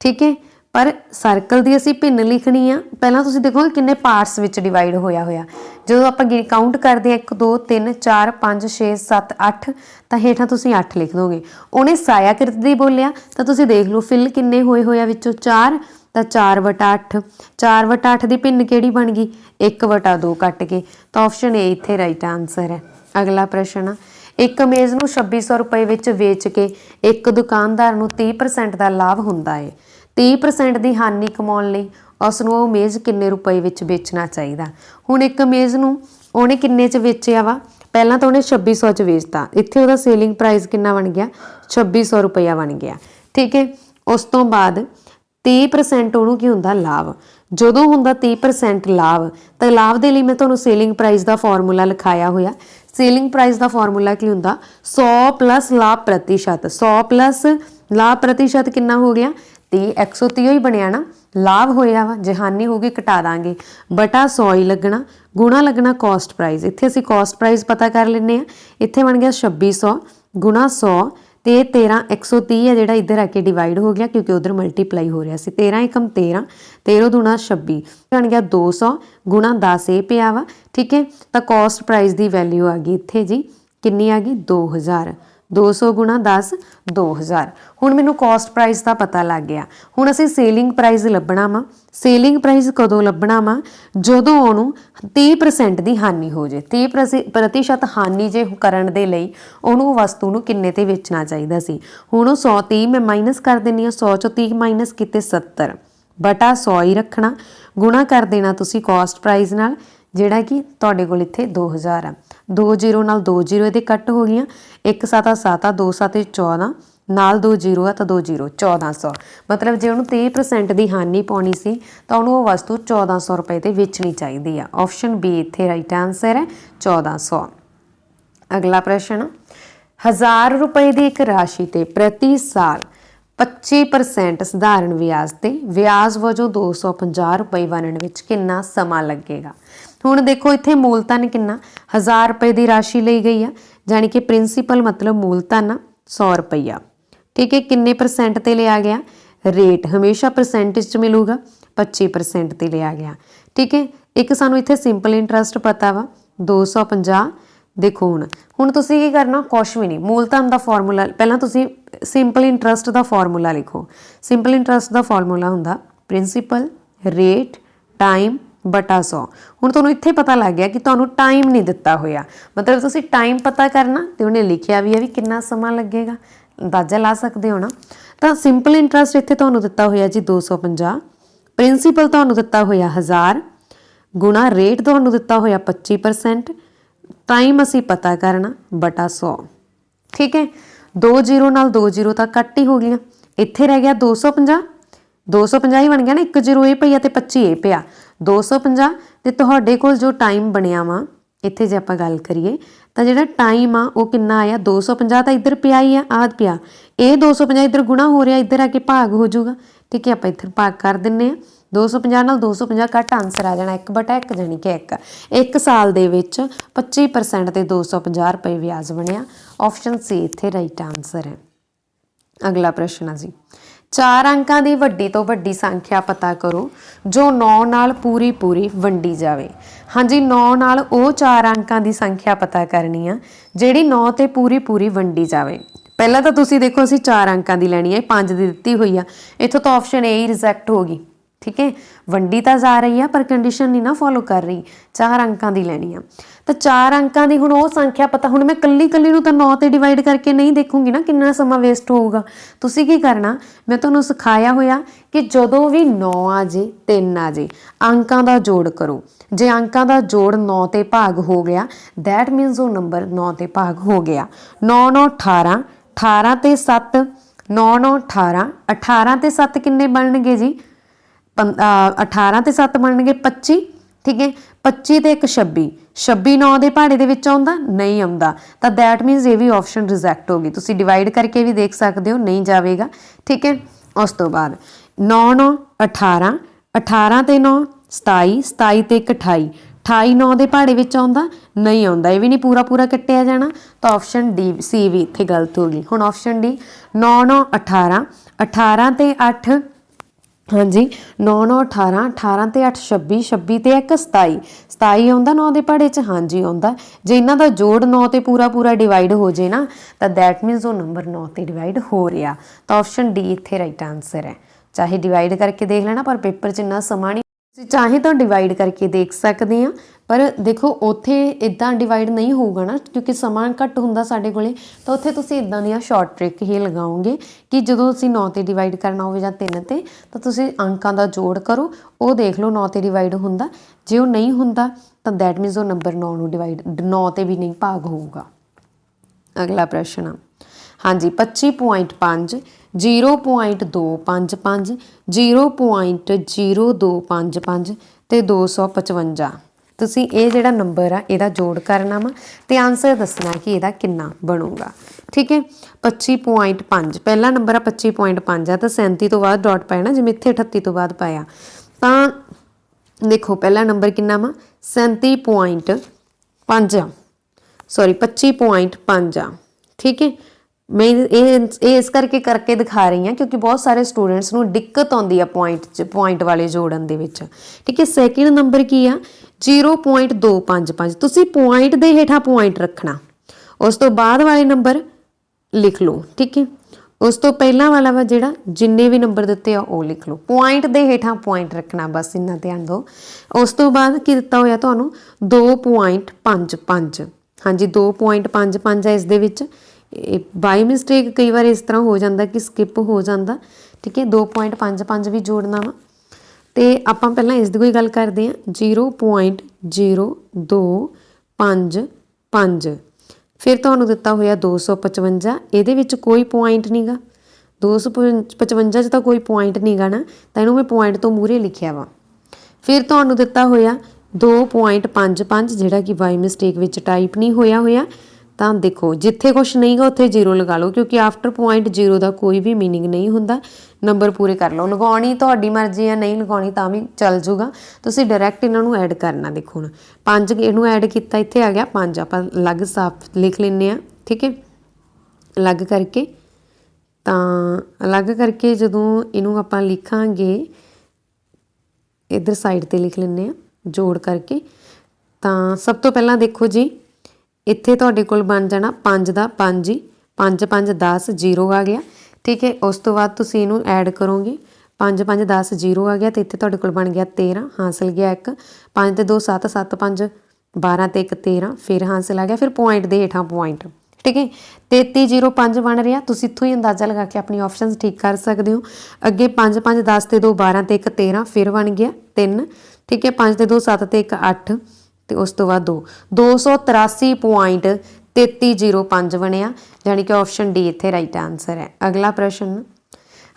ठीक है। पर सर्कल की असी भिन्न लिखनी आ। पहला तुसीं देखो किन्ने पार्ट्स विच डिवाइड होया होया। जो आपां काउंट करते हैं 1 2 3 4 5 6 7 8, तो हेठां तुसीं 8 लिख दोगे। उन्हें छायाकृत दी बोलिया तो तुसीं देख लो फिल किन्ने होए होया विचों 4, तो 4/8। 4/8 की भिन्न किहड़ी बन गई? 1/2 कट के। तो ऑप्शन ए इत्थे राइट आंसर है। अगला प्रश्न, एक कमीज़ नूं 2600 रुपए विच वेच के एक दुकानदार नूं 30% का लाभ हुंदा है। 30% की हानि कमाउण लई उसनूं वो मेज़ किन्ने रुपए विच बेचना चाहिए? हुण एक कमीज़ नूं उहने किन्ने च वेचिया वा? पहलां तो उहने 2600 च वेचता, इत्थे उहदा सेलिंग प्राइस किन्ना बन गया? 2600 रुपया बन गया, ठीक है। उस तो बाद 30% ਉਹਨੂੰ ਕੀ ਹੁੰਦਾ? ਲਾਭ। ਜਦੋਂ ਹੁੰਦਾ 30% ਲਾਭ, ਤਾਂ ਲਾਭ ਦੇ ਲਈ ਮੈਂ ਤੁਹਾਨੂੰ ਸੇਲਿੰਗ ਪ੍ਰਾਈਸ ਦਾ ਫਾਰਮੂਲਾ ਲਿਖਾਇਆ ਹੋਇਆ। ਸੇਲਿੰਗ ਪ੍ਰਾਈਸ ਦਾ ਫਾਰਮੂਲਾ ਕੀ ਹੁੰਦਾ? 100 ਪਲੱਸ ਲਾਭ ਪ੍ਰਤੀਸ਼ਤ। 100 ਪਲੱਸ ਲਾਭ ਪ੍ਰਤੀਸ਼ਤ ਕਿੰਨਾ ਹੋ ਗਿਆ? 30। 130 ਹੀ ਬਣਿਆ ਨਾ, ਲਾਭ ਹੋਇਆ ਵਾ, ਜੇ ਹਾਨੀ ਹੋਊਗੀ ਘਟਾ ਦਾਂਗੇ, ਬਟਾ 100 ਹੀ ਲੱਗਣਾ, ਗੁਣਾ ਲੱਗਣਾ ਕੋਸਟ ਪ੍ਰਾਈਸ। ਇੱਥੇ ਅਸੀਂ ਕੋਸਟ ਪ੍ਰਾਈਸ ਪਤਾ ਕਰ ਲੈਂਦੇ ਹਾਂ। ਇੱਥੇ ਬਣ ਗਿਆ 2600 ਗੁਣਾ 100, तो 13 130 है जोड़ा इधर आके डिवाइड हो गया क्योंकि उधर मल्टीप्लाई हो रहा सी। 13 एकम 13, 13 दूना 26 बन गया 200 गुणा 10 ये पिया वा, ठीक है। तो कॉस्ट प्राइस की वैल्यू आ गई इत्थे जी कितनी आ गई? 2000। 200 गुणा 10 2000। हुण मैनूं कॉस्ट प्राइस का पता लग गया। हुण असीं सेलिंग प्राइस लभना वा। सेलिंग प्राइस कदों लभना वा? जदों उहनूं 30% की हानि हो जाए। 30% हानि जे करन दे लई उहनूं वस्तु नूं किन्ने ते वेचना चाहीदा सी। हुण 130 मैं माइनस कर देनी 100 चों 30 माइनस किते 70 बटा 100 ही रखना, गुणा कर देना तुसीं कॉस्ट प्राइस नाल, ਜਿਹੜਾ कि ਤੁਹਾਡੇ ਕੋਲ ਇੱਥੇ 2000 ਆ। 2 0 ਨਾਲ 2 0 ਇਹਦੇ ਕੱਟ ਹੋ ਗਈਆਂ। 1 7 7 2 7 14 ਨਾਲ 2 0 ਆ ਤਾਂ 2 0 1400। ਮਤਲਬ ਜੇ ਉਹਨੂੰ 30% ਦੀ ਹਾਨੀ ਪਾਉਣੀ ਸੀ ਤਾਂ ਉਹਨੂੰ ਉਹ ਵਸਤੂ 1400 ਰੁਪਏ ਤੇ ਵੇਚਣੀ ਚਾਹੀਦੀ ਆ। ਆਪਸ਼ਨ ਬੀ ਇੱਥੇ ਰਾਈਟ ਆਨਸਰ ਹੈ 1400। ਅਗਲਾ ਪ੍ਰਸ਼ਨ, 1000 ਰੁਪਏ ਦੀ ਇੱਕ ਰਾਸ਼ੀ ਤੇ ਪ੍ਰਤੀ ਸਾਲ 25% ਸਧਾਰਨ ਵਿਆਜ ਤੇ ਵਿਆਜ ਵਜੋਂ 250 ਰੁਪਏ ਬਣਨ ਵਿੱਚ ਕਿੰਨਾ ਸਮਾਂ ਲੱਗੇਗਾ? ਹੁਣ ਦੇਖੋ ਇੱਥੇ ਮੂਲਧਨ ਕਿੰਨਾ? 1000 ਰੁਪਏ ਦੀ ਰਾਸ਼ੀ ਲਈ ਗਈ ਆ, ਜਾਣੀ ਕਿ ਪ੍ਰਿੰਸੀਪਲ ਮਤਲਬ ਮੂਲਧਨ 100 ਰੁਪਈਆ, ਠੀਕ ਹੈ। ਕਿੰਨੇ % ਤੇ ਲਿਆ ਗਿਆ? ਰੇਟ ਹਮੇਸ਼ਾ ਪਰਸੈਂਟੇਜ 'ਚ ਮਿਲੂਗਾ, 25% ਤੇ ਲਿਆ ਗਿਆ, ਠੀਕ ਹੈ। ਇੱਕ ਸਾਨੂੰ ਇੱਥੇ ਸਿੰਪਲ ਇੰਟਰਸਟ ਪਤਾ ਵਾ 250। देखो हुण तुसीं की करना? कुछ भी नहीं, मूलधन का फॉर्मूला पहला तुसीं सिंपल इंटरस्ट का फॉर्मूला लिखो। सिंपल इंटरस्ट का फॉर्मूला हुंदा प्रिंसीपल रेट टाइम बटा 100। हुण तुहानूं इत्थे पता लग गया कि तुहानूं टाइम नहीं दिता होया, मतलब तुसीं टाइम पता करना ते उहने लिखिया भी है भी कितना समा लगेगा, अंदाजा ला सकदे हो ना। तो सिंपल इंटरस्ट इत्थे तुहानूं दिता होया जी 250, प्रिंसीपल तुहानूं दिता होया 1000 गुणा रेट तुहानूं दिता होया 25%, टाइम असी पता करना बटा 100, ठीक है। 2 0 नाल 2 0 तो कट ही हो गया, इत्थे रह गया 250। 250 ही बन गया ना, 1 0 ये पिया तो 25 ये पिया 250। तो तुहाडे कोल जो टाइम बनिया वा इत्थे जे आपां गल करिए तो जिहड़ा टाइम आ वो कितना आया? 250 तो इधर पिया ही आ, आद पिया, ये 250 इधर गुणा हो रहा, इधर आके भाग हो जाऊगा, ठीक है। आपां इधर भाग कर दिंने आ, 250 ਨਾਲ 250 ਘੱਟ ਆਨਸਰ ਆ ਜਾਣਾ 1/1 ਜਾਣੀ ਕਿ 1 ਸਾਲ ਦੇ ਵਿੱਚ 25% ਤੇ 250 ਰੁਪਏ ਵਿਆਜ ਬਣਿਆ। ਆਪਸ਼ਨ ਸੀ ਇੱਥੇ ਰਾਈਟ ਆਨਸਰ ਹੈ। ਅਗਲਾ ਪ੍ਰਸ਼ਨ ਆ ਜੀ, 4 ਅੰਕਾਂ ਦੀ ਵੱਡੀ ਤੋਂ ਵੱਡੀ ਸੰਖਿਆ ਪਤਾ ਕਰੋ ਜੋ 9 ਨਾਲ ਪੂਰੀ ਵੰਡੀ ਜਾਵੇ। ਹਾਂਜੀ 9 ਨਾਲ ਉਹ 4 ਅੰਕਾਂ ਦੀ ਸੰਖਿਆ ਪਤਾ ਕਰਨੀ ਆ ਜਿਹੜੀ 9 ਤੇ ਪੂਰੀ ਵੰਡੀ ਜਾਵੇ। ਪਹਿਲਾਂ ਤਾਂ ਤੁਸੀਂ ਦੇਖੋ ਅਸੀਂ 4 ਅੰਕਾਂ ਦੀ ਲੈਣੀ ਹੈ, 5 ਦੀ ਦਿੱਤੀ ਹੋਈ ਆ, ਇੱਥੋਂ ਤਾਂ ਆਪਸ਼ਨ ਏ ਹੀ ਰਿਜੈਕਟ ਹੋ ਗਈ, ठीक है। वंडी तो जा रही है पर कंडीशन नहीं ना फॉलो कर रही, 4 अंकों की लैनी है। तो 4 अंकों की हुण वो संख्या पता, हुण मैं कल्ली नूं तो 9 ते डिवाइड करके नहीं देखूँगी ना, कितना समा वेस्ट होगा। तुसीं की करना, मैं तुहानूं सिखाया होया कि जदों भी 9 आ जे 3 आ जे अंकों का जोड़ करो। जे अंकों का जोड़ 9 ते भाग हो गया दैट मीनस वो नंबर 9 ते भाग हो गया। 9 9 18, 18 ते 7 9 9 18, 18 ते 7 किन्ने बनणगे जी? 18 ते 7 बनणगे 25, ठीक है 25 ਤੇ 1 26 26 9 ਦੇ ਪਹਾੜੇ ਦੇ ਵਿੱਚ ਆਉਂਦਾ ਨਹੀਂ ਆਉਂਦਾ ਤਾਂ ਦੈਟ ਮੀਨਸ ਇਹ ਵੀ ਆਪਸ਼ਨ ਰਿਜੈਕਟ ਹੋ ਗਈ ਤੁਸੀਂ ਡਿਵਾਈਡ ਕਰਕੇ ਵੀ ਦੇਖ ਸਕਦੇ ਹੋ ਨਹੀਂ ਜਾਵੇਗਾ ਠੀਕ ਹੈ ਉਸ ਤੋਂ ਬਾਅਦ 9 9 18 18 ਤੇ 9 27 27 ਤੇ 1 28 28 9 ਦੇ ਪਹਾੜੇ ਵਿੱਚ ਆਉਂਦਾ ਨਹੀਂ ਆਉਂਦਾ ਇਹ ਵੀ ਨਹੀਂ ਪੂਰਾ ਪੂਰਾ ਕੱਟਿਆ ਜਾਣਾ ਤਾਂ ਆਪਸ਼ਨ ਡੀ ਸੀ ਵੀ ਇੱਥੇ ਗਲਤ ਹੋ ਗਈ ਹੁਣ ਆਪਸ਼ਨ ਡੀ 9 9 18 18 ਤੇ 8 ਹਾਂਜੀ 9 9 18 18 ਤੇ 8 26 26 ਤੇ 1 27 27 ਆਉਂਦਾ 9 ਦੇ ਪਹਾੜੇ 'ਚ ਹਾਂਜੀ ਆਉਂਦਾ ਜੇ ਇਹਨਾਂ ਦਾ ਜੋੜ 9 ਤੇ ਪੂਰਾ ਪੂਰਾ ਡਿਵਾਈਡ ਹੋ ਜੇ ਨਾ ਤਾਂ ਦੈਟ ਮੀਨਸ ਉਹ ਨੰਬਰ 9 ਤੇ ਡਿਵਾਈਡ ਹੋ ਰਿਹਾ ਤਾਂ ਆਪਸ਼ਨ ਡੀ ਇੱਥੇ ਰਾਈਟ ਆਨਸਰ ਹੈ ਚਾਹੇ ਡਿਵਾਈਡ ਕਰਕੇ ਦੇਖ ਲੈਣਾ ਪਰ ਪੇਪਰ 'ਚ ਇੰਨਾ ਸਮਾਂ ਨਹੀਂ ਤੁਸੀਂ ਚਾਹੇ ਤਾਂ ਡਿਵਾਈਡ ਕਰਕੇ ਦੇਖ ਸਕਦੇ ਆ ਪਰ ਦੇਖੋ ਉੱਥੇ ਇਦਾਂ ਡਿਵਾਈਡ ਨਹੀਂ ਹੋਊਗਾ ਨਾ ਕਿਉਂਕਿ ਸਮਾਂ ਘੱਟ ਹੁੰਦਾ ਸਾਡੇ ਕੋਲੇ ਤਾਂ ਉੱਥੇ ਤੁਸੀਂ ਇਦਾਂ ਦੀਆਂ ਸ਼ਾਰਟ ਟ੍ਰਿਕ ਹੀ ਲਗਾਓਗੇ ਕਿ ਜਦੋਂ ਅਸੀਂ 9 ਤੇ ਡਿਵਾਈਡ ਕਰਨਾ ਹੋਵੇ ਜਾਂ 3 ਤੇ ਤਾਂ ਤੁਸੀਂ ਅੰਕਾਂ ਦਾ ਜੋੜ ਕਰੋ ਉਹ ਦੇਖ ਲਓ 9 ਤੇ ਡਿਵਾਈਡ ਹੁੰਦਾ ਜੇ ਉਹ ਨਹੀਂ ਹੁੰਦਾ ਤਾਂ ਦੈਟ ਮੀਨਸ ਉਹ ਨੰਬਰ 9 ਨੂੰ ਡਿਵਾਈਡ 9 ਤੇ ਵੀ ਨਹੀਂ ਭਾਗ ਹੋਊਗਾ ਅਗਲਾ ਪ੍ਰਸ਼ਨ ਆ ਹਾਂਜੀ 25.5 0.255 0.0255 ਤੇ 255 ਤੁਸੀਂ ਇਹ ਜਿਹੜਾ ਨੰਬਰ ਆ ਇਹਦਾ ਜੋੜ ਕਰਨਾ ਵਾ ਤੇ ਆਨਸਰ ਦੱਸਣਾ ਕਿ ਇਹਦਾ ਕਿੰਨਾ ਬਣੂਗਾ ਠੀਕ ਹੈ 25.5 ਪਹਿਲਾ ਨੰਬਰ ਆ 25.5 ਆ ਤਾਂ 37 ਤੋਂ ਬਾਅਦ ਡਾਟ ਪਾਇਆ ਨਾ ਜਿਵੇਂ ਇੱਥੇ 38 ਤੋਂ ਬਾਅਦ ਪਾਇਆ ਤਾਂ ਦੇਖੋ ਪਹਿਲਾ ਨੰਬਰ ਕਿੰਨਾ ਵਾ 37.5 ਸੌਰੀ 25.5 ਆ ਠੀਕ ਹੈ मैं ये इस करके दिखा रही हाँ क्योंकि बहुत सारे स्टूडेंट्स नूं दिक्कत आउंदी आ पॉइंट वाले जोड़न दे विच ठीक है सैकेंड नंबर की आ 0.255 तुसी पॉइंट दे हेठा पॉइंट रखना उस तो बाद वाले नंबर लिख लो ठीक है उस तो पहला वाला वा जिहड़ा जिन्ने भी नंबर दिते आ वो लिख लो पॉइंट दे हेठा पॉइंट रखना बस इन्ना ध्यान दो उस तो बाद की दिता होया तुहानूं 2.55 हाँ जी 2.55 है इस दे विच बाई मिसटेक कई बार इस तरह हो जाता कि स्किप हो जाता ठीक है 2.55 भी जोड़ना वा तो आप पहला इसकी कोई गल करते हैं 0.0255 फिर तुहानूं दिता होया 255 ये कोई पॉइंट नहीं गा 255 तो कोई पॉइंट नहीं गा ना तो इनू मैं पॉइंट तो मूहरे लिखिया वा फिर तुहानूं दिता होया 2.55 जिहड़ा कि बाई मिसटेक विच टाइप नहीं होया होया ਤਾਂ देखो जिथे कुछ नहीं गा उत्थे 0 लगा लो क्योंकि आफ्टर पॉइंट 0 का कोई भी मीनिंग नहीं हुंदा नंबर पूरे कर लो लगाउणी तुहाडी मर्जी है नहीं लगाउणी तां भी चल जूगा तुसीं डायरैक्ट इन्हां नूं ऐड करना देखो हुण 5 इहनूं ऐड कीता इत्थे आ गया 5 आपां अलग साफ लिख लैंदे आ ठीक है अलग करके तां अलग करके जदों इहनूं आपां लिखांगे इधर साइड ते लिख लैंदे आ जोड़ करके तां सब तो पहलां देखो जी इत्थे तुहाडे कोल बन जाना 5 ਦਾ 5 ही 5 5 10 0 आ गया ठीक है उस तो बाद तुसीं इहनूं ऐड करोगे 5 5 10 0 आ गया तो इत्थे तुहाडे कोल बन गया 13 हासिल गया 1 5 ते 2 7 7 5 12 ते 1 13 फिर हासिल आ गया फिर पॉइंट दे हेठां पॉइंट ठीक है 3305 बन रहा तुसीं इत्थों ही अंदाज़ा लगा के अपनी ऑप्शनस ठीक कर सकते हो अगे 5 5 10 ते 2 12 ते 1 13 फिर बन गया 3 ठीक है 5 ते 2 7 ते 1 8 तो उस तो बाद 283.3305 बनया यानी कि ऑप्शन डी इत्थे राइट आंसर है अगला प्रश्न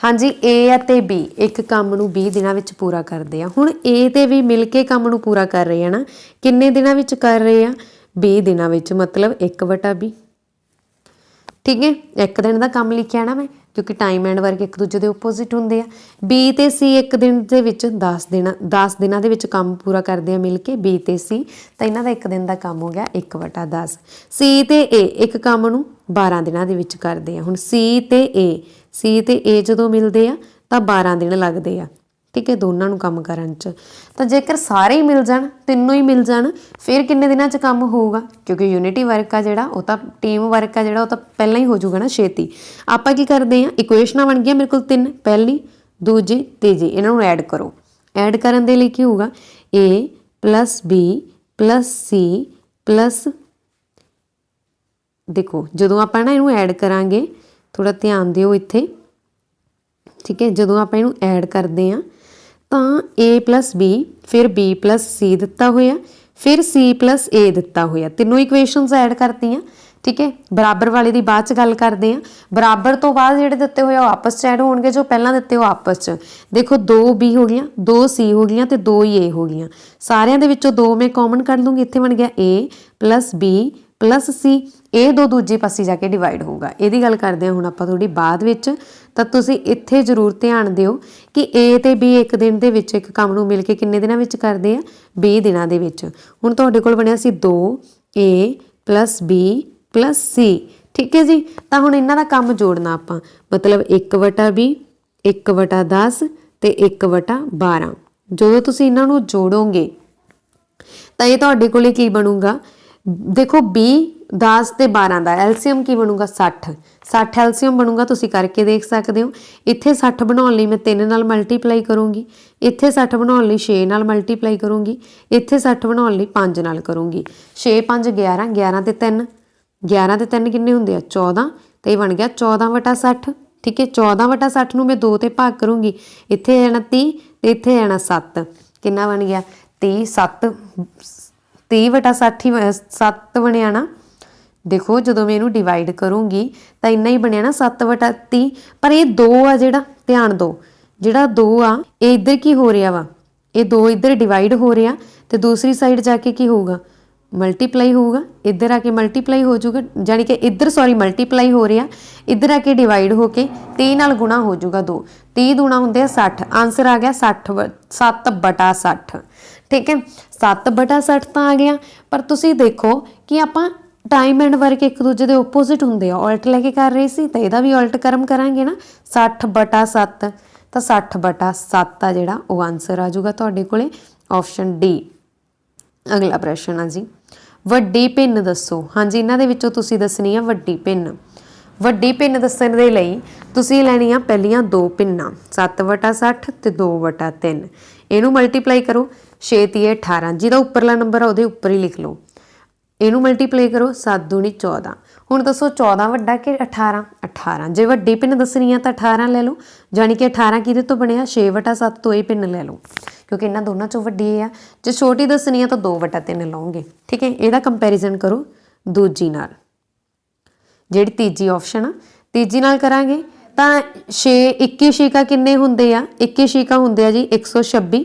हाँ जी ए ते बी एक काम नूं 20 दिनां विच पूरा करते हैं हुण ए ते भी मिल के काम नूं पूरा कर रहे हैं ना किन्ने दिनां विच कर रहे हैं 20 दिनां विच मतलब 1/20 ठीक है एक दिन का काम लिखिया ना मैं क्योंकि टाइम एंड वर्क एक दूजे के ओपोजिट होंगे बी ते सी एक दिन के 10 दिनों के काम पूरा करते हैं मिल के बी ते सी तो इन्हों का एक दिन का काम हो गया 1/10 सी ते ए एक काम नूं 12 दिनों के करते हैं हुण सी ते ए जो मिलते हैं तो 12 दिन लगते हैं ठीक है दोनों नूं काम करन च तो जेकर सारे ही मिल जाण तीनों ही मिल जाण फिर किन्ने दिनां च काम होऊगा क्योंकि यूनिटी वर्क आ जिहड़ा वो तां टीम वर्क आ जिहड़ा वो तां पहलां ही हो जाऊगा ना छेती आपां की करदे हां इक्वेशनां बन गईआं मेरे कोल 3 पहली दूजी तीजी इन्हां नूं ऐड करो ऐड करन दे लई की होऊगा A plus B plus C plus देखो जदों आपां ना इहनूं ऐड करांगे थोड़ा ध्यान दिओ इत्थे ठीक है जदों आपां इहनूं ऐड करदे हां तो ए प्लस बी फिर बी प्लस सी दिता होया फिर सी प्लस ए दिता होया तीनों इक्वेशनस ऐड करती हैं ठीक है। बराबर वाले की बाद च गल करते हैं। बराबर तो बाद जिहड़े दिते हुए आपस च ऐड होणगे, जो पहलां दिते हो आपस च। देखो 2 बी हो गई, 2 सी हो गई, तो 2 ही ए हो गई। सारिਆਂ ਦੇ ਵਿੱਚੋਂ 2 मैं कॉमन कर लूँगी, इत्थे बन गया ए प्लस बी प्लस सी। ਇਹ 2 ਦੂਜੇ ਪਾਸੇ ਜਾ ਕੇ ਡਿਵਾਈਡ ਹੋਊਗਾ। ਇਹਦੀ ਗੱਲ ਕਰਦੇ ਹਾਂ ਹੁਣ ਆਪਾਂ ਥੋੜੀ ਬਾਅਦ ਵਿੱਚ। ਤਾਂ ਤੁਸੀਂ ਇੱਥੇ ਜ਼ਰੂਰ ਧਿਆਨ ਦਿਓ ਕਿ A ਤੇ B ਇੱਕ ਦਿਨ ਦੇ ਵਿੱਚ ਇੱਕ ਕੰਮ ਨੂੰ ਮਿਲ ਕੇ ਕਿੰਨੇ ਦਿਨਾਂ ਵਿੱਚ ਕਰਦੇ ਆ, 20 ਦਿਨਾਂ ਦੇ ਵਿੱਚ। ਹੁਣ ਤੁਹਾਡੇ ਕੋਲ ਬਣਿਆ ਸੀ 2A plus B plus C, ठीक है जी। तो हुण इन्हां दा काम जोड़ना आपां, मतलब 1/20, 1/10 ते 1/12। ਜਦੋਂ ਤੁਸੀਂ ਇਹਨਾਂ ਨੂੰ ਜੋੜੋਗੇ ਤਾਂ ਇਹ ਤੁਹਾਡੇ ਕੋਲੇ ਕੀ ਬਣੂਗਾ। देखो 20, 10 ਤੇ 12 ਦਾ ਐਲਸੀਅਮ ਕੀ ਬਣੂਗਾ 60। 60 ਐਲਸੀਅਮ ਬਣੂਗਾ, ਤੁਸੀਂ ਕਰਕੇ ਦੇਖ ਸਕਦੇ ਹੋ। ਇੱਥੇ 60 ਬਣਾਉਣ ਲਈ ਮੈਂ 3 ਨਾਲ ਮਲਟੀਪਲਾਈ ਕਰੂੰਗੀ, ਇੱਥੇ 60 ਬਣਾਉਣ ਲਈ 6 ਨਾਲ ਮਲਟੀਪਲਾਈ ਕਰੂੰਗੀ, ਇੱਥੇ 60 ਬਣਾਉਣ ਲਈ 5 ਨਾਲ ਕਰੂੰਗੀ। 6 5 11, 11 ਤੇ 3, 11 ਤੇ 3 ਕਿੰਨੇ ਹੁੰਦੇ ਆ 14, ਤੇ ਇਹ ਬਣ ਗਿਆ 14/60। ठीक है। 14/60 ਨੂੰ मैं 2 ਤੇ ਭਾਗ ਕਰੂੰਗੀ, ਇੱਥੇ ਆ ਜਾਣਾ 30 ਤੇ ਇੱਥੇ ਆ ਜਾਣਾ 7। ਕਿੰਨਾ ਬਣ ਗਿਆ 30, 7 30/60 7 ਬਣਿਆ ਨਾ। देखो ਜਦੋਂ मैं ਇਹਨੂੰ डिवाइड करूँगी ਤਾਂ ਇੰਨਾ ਹੀ ਬਣਿਆ ਨਾ 7/30। पर ਇਹ 2 ਆ ਜਿਹੜਾ, ਧਿਆਨ ਦਿਓ, ਜਿਹੜਾ 2 ਆ ਇਹ ਇੱਧਰ ਕੀ ਹੋ ਰਿਹਾ ਵਾ, ਇਹ 2 ਇੱਧਰ डिवाइड हो ਰਿਹਾ ਤੇ ਦੂਸਰੀ ਸਾਈਡ ਜਾ ਕੇ ਕੀ ਹੋਊਗਾ मल्टीप्लाई होगा, इधर आके मल्टीप्लाई हो जाऊगा, जानी कि इधर सॉरी मल्टीप्लाई हो रहा, इधर आके डिवाइड होके 30 नाल गुणा हो जाऊगा 2, 30 दूना होंगे 60। आंसर आ गया 60, 7/60। ठीक है, 7/60 तो आ गया। पर तुसी देखो कि आप टाइम एंड वर्क एक दूजे के ओपोजिट होंगे, ऑल्ट लैके कर रहे सी तो यदा भी ऑल्ट कर्म करांगे ना। 60/7 तो 60/7 आ जिहड़ा वो आंसर आ जाऊगा तुहाडे कोले ऑप्शन डी। अगला प्रश्न आ जी, वड्डी भिन्न दसो। हाँ जी, इन्हां दे विचों तुसीं दसनी आ वड्डी भिन्न। वड्डी भिन्न दस्सण दे लई तुसीं लैणीਆਂ ਪਹਿਲੀਆਂ 2 भिन्नां 7/60 ਤੇ 2/3। ਇਹਨੂੰ ਮਲਟੀਪਲਾਈ ਕਰੋ, 6 ਤੀਏ 18, ਜਿਹਦਾ ਉੱਪਰਲਾ ਨੰਬਰ ਆ ਉਹਦੇ ਉੱਪਰ ਹੀ ਲਿਖ ਲਓ। ਇਹਨੂੰ ਮਲਟੀਪਲਾਈ ਕਰੋ, 7 ਦੂਣੀ 14। ਹੁਣ ਦੱਸੋ 14 ਵੱਡਾ ਕਿ 18? 18। ਜੇ ਵੱਡੀ ਭਿੰਨ ਦੱਸਣੀ ਆ ਤਾਂ 18 ਲੈ ਲਓ, ਜਾਣੀ ਕਿ 18 ਕਿਹਦੇ ਤੋਂ ਬਣਿਆ 6/7 ਤੋਂ ਇਹ ਭਿੰਨ ਲੈ ਲਓ, ਕਿਉਂਕਿ ਇਹਨਾਂ ਦੋਨਾਂ ਚੋਂ ਵੱਡੀ ਇਹ ਆ। ਜੇ ਛੋਟੀ ਦੱਸਣੀ ਆ ਤਾਂ 2/3 ਲਓਗੇ। ਠੀਕ ਹੈ, ਇਹਦਾ ਕੰਪੈਰੀਜ਼ਨ ਕਰੋ ਦੂਜੀ ਨਾਲ, ਜਿਹੜੀ ਤੀਜੀ ਆਪਸ਼ਨ ਆ ਤੀਜੀ ਨਾਲ ਕਰਾਂਗੇ ਤਾਂ 6 21 ਛਿਕਾ ਕਿੰਨੇ ਹੁੰਦੇ ਆ? 21 ਛਿਕਾ ਹੁੰਦੇ ਆ ਜੀ 126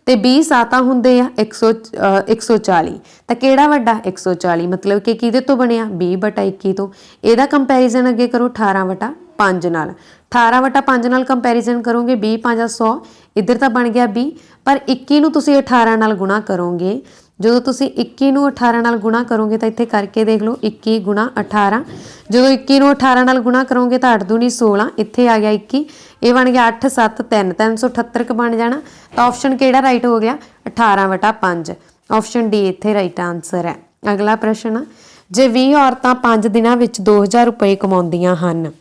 ਤੇ 20 ਸਾਤਾ ਹੁੰਦੇ ਆ 140। ਤਾਂ ਕਿਹੜਾ ਵੱਡਾ 140, ਮਤਲਬ ਕਿ ਕਿਹਦੇ ਤੋਂ ਬਣਿਆ 20/21 ਤੋਂ। ਇਹਦਾ ਕੰਪੈਰੀਜ਼ਨ ਅੱਗੇ ਕਰੋ 18/5 ਨਾਲ। 18/5 ਨਾਲ ਕੰਪੈਰੀਜ਼ਨ ਕਰੋਗੇ 20 5 100, ਇੱਧਰ ਤਾਂ ਬਣ ਗਿਆ 20, ਪਰ 21 ਨੂੰ ਤੁਸੀਂ 18 ਨਾਲ ਗੁਣਾ ਕਰੋਗੇ। ਜਦੋਂ ਤੁਸੀਂ 21 ਨੂੰ 18 ਨਾਲ ਗੁਣਾ ਕਰੋਗੇ ਤਾਂ ਇੱਥੇ ਕਰਕੇ ਦੇਖ ਲਓ 21 ਗੁਣਾ 18। ਜਦੋਂ 21 ਨੂੰ 18 ਨਾਲ ਗੁਣਾ ਕਰੋਗੇ ਤਾਂ 8 ਦੂਣੀ 16, ਇੱਥੇ ਆ ਗਿਆ 21, ਇਹ ਬਣ ਗਿਆ 8 7 3 378 ਕ ਬਣ ਜਾਣਾ। ਤਾਂ ਆਪਸ਼ਨ ਕਿਹੜਾ ਰਾਈਟ ਹੋ ਗਿਆ 18/5, ਆਪਸ਼ਨ ਡੀ ਇੱਥੇ ਰਾਈਟ ਆਨਸਰ ਹੈ। ਅਗਲਾ ਪ੍ਰਸ਼ਨ, ਜੇ 20 ਔਰਤਾਂ 5 ਦਿਨਾਂ ਵਿੱਚ 2000 ਰੁਪਏ ਕਮਾਉਂਦੀਆਂ ਹਨ।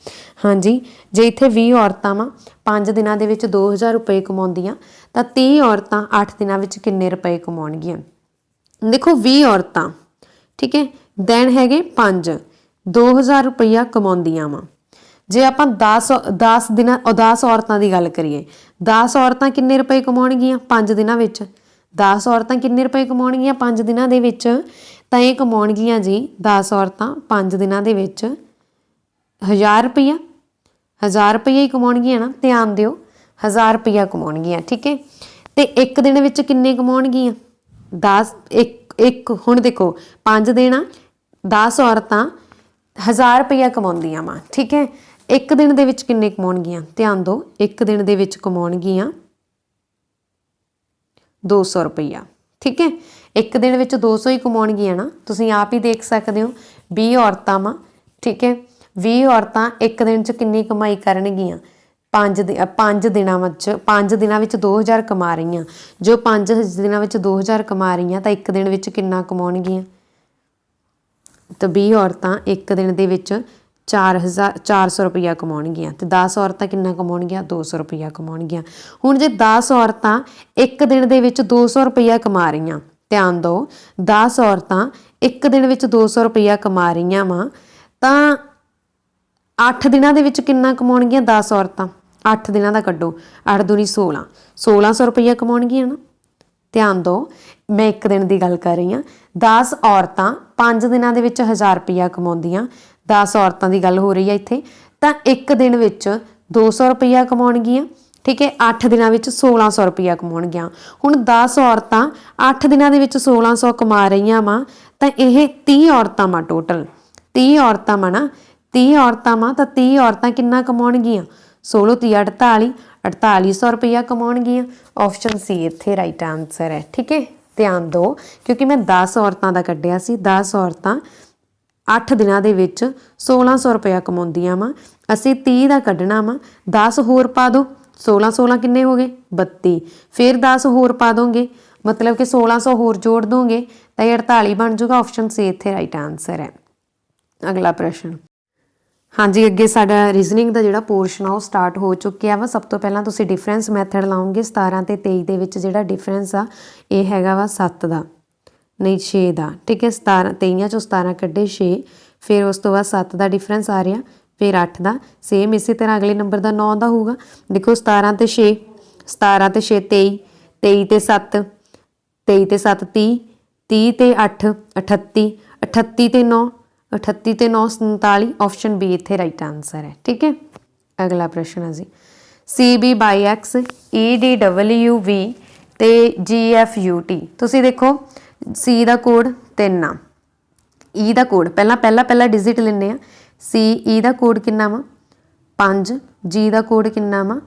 ਹਾਂਜੀ, ਜੇ ਇੱਥੇ 20 ਔਰਤਾਂ ਵਾ 5 ਦਿਨਾਂ ਦੇ ਵਿੱਚ 2000 ਰੁਪਏ ਕਮਾਉਂਦੀਆਂ ਤਾਂ 30 ਔਰਤਾਂ 8 ਦਿਨਾਂ ਵਿੱਚ ਕਿੰਨੇ ਰੁਪਏ ਕਮਾਉਣਗੀਆਂ? देखो 20 औरतां, ठीक है, दिन हैगे 5, 2000 रुपया कमाउंदियां वा। जे आपां 10 दिनां 10 औरतां की गल करिए, 10 औरतां किन्ने रुपए कमाउणगियां 5 दिनां विच? 10 औरतां किन्ने रुपए कमाउणगियां 5 दिनां दे विच? तां इह कमाउणगियां जी 10 औरतां 5 दिनां दे विच 1000 रुपया, 1000 रुपया ही कमाउणगियां ना, ध्यान दिओ 1000 रुपया कमाउणगियां। ठीक है, ते एक दिन विच किन्ने कमाउणगियां 10 एक हुण देखो 5 दिन 10 औरतां 1000 रुपया कमाउंदियां वा। ठीक है, एक दिन दे विच किन्ने कमाउणगियां? ध्यान दो, एक दिन दे विच कमाउणगियां 200 रुपया। ठीक है, एक दिन विच 200 ही कमाउणगियां ना, तुसीं आप ही देख सकदे हो। 20 औरतां वा, ठीक है, 20 औरतां एक दिन च किन्नी कमाई करनगियां? 5 दिनां विच 5 दिनां विच 2000 कमा रहीਆਂ। जो 5 दिनां विच 2000 कमा रहीਆਂ ਤਾਂ ਇੱਕ ਦਿਨ ਵਿੱਚ ਕਿੰਨਾ ਕਮਾਉਣਗੀਆਂ? ਤਾਂ 20 ਔਰਤਾਂ ਇੱਕ ਦਿਨ ਦੇ ਵਿੱਚ 400 ਰੁਪਇਆ ਕਮਾਉਣਗੀਆਂ ਤੇ 10 ਔਰਤਾਂ ਕਿੰਨਾ ਕਮਾਉਣਗੀਆਂ 200 ਰੁਪਇਆ ਕਮਾਉਣਗੀਆਂ। ਹੁਣ ਜੇ 10 ਔਰਤਾਂ ਇੱਕ ਦਿਨ ਦੇ ਵਿੱਚ 200 ਰੁਪਇਆ ਕਮਾ ਰਹੀਆਂ, ਧਿਆਨ ਦਿਓ 10 ਔਰਤਾਂ ਇੱਕ ਦਿਨ ਵਿੱਚ 200 ਰੁਪਇਆ ਕਮਾ ਰਹੀਆਂ ਵਾ ਤਾਂ 8 ਦਿਨਾਂ ਦੇ ਵਿੱਚ ਕਿੰਨਾ ਕਮਾਉਣਗੀਆਂ 10 ਔਰਤਾਂ? 8 ਦਿਨਾਂ ਦਾ ਕੱਢੋ, 8 ਦੂਣੀ 16, 1600 ਰੁਪਇਆ ਕਮਾਉਣਗੀਆਂ ਨਾ। ਧਿਆਨ ਦਿਓ मैं एक दिन की गल कर रही हाँ। 10 औरतां 5 दिनों के 1000 रुपया कमाउंदियां, 10 औरतों की गल हो रही है इत्थे। तो एक दिन विच 200 रुपया कमाउणगियां, ठीक है। 8 दिनों में 1600 रुपया कमाउणगियां। हुण 10 औरतां 8 दिनों के 1600 कमा रही वा, तो यह 30 औरतां वा टोटल 30 औरतां वा ना, 30 औरतां वा तो 30 औरतां कितना कमाउणगियां? 16 30 48 4800 रुपया कमाउणगियां। ऑप्शन सी इत्थे राइट आंसर है, ठीक है। ध्यान दो, क्योंकि मैं 10 औरतों का कढ़िया सी। 10 औरतां 8 दिनों के 1600 रुपया कमाउंदियां वा, असीं 30 का कढ़ना वा। 10 होर पा दो, 16 16 किन्ने हो गए? 32। फिर 10 होर पा दोगे, मतलब कि 1600 होर जोड़ दोगे तो 48 बन जूगा। ऑप्शन सी इत्थे राइट आंसर है। अगला प्रश्न, हाँ जी, अगे साडा रीजनिंग का जिहड़ा पोर्शन आ स्टार्ट हो चुकिया वा। सब तो पहला तुसीं डिफरेंस मैथड लाओगे। 17 ते 23 दे विच जिहड़ा डिफरेंस आ ये हैगा वा 7 दा, नहीं 6 दा, ठीक है। 17 23 चों 17 कड्ढे 6, फिर उस तो बाद 7 का डिफरेंस आ रहा, फिर 8 का। सेम इसी तरह अगले नंबर का 9 का होगा। देखो 17 ते 6, 17 ते 6 23, 23 ते 7, 23 ते 7 30, 30 ते 8 38, 38 ते 9, 38 ते 9 47। ऑप्शन बी इत्थे राइट आंसर है, ठीक है। अगला प्रश्न है जी, C B by X E D W V ते जी एफ यू टी। तुसीं देखो सी का कोड 3 आ, ई का कोड पहला डिजिट लेने, सी ई का कोड किन्ना वा 5, जी का कोड किन्ना वा,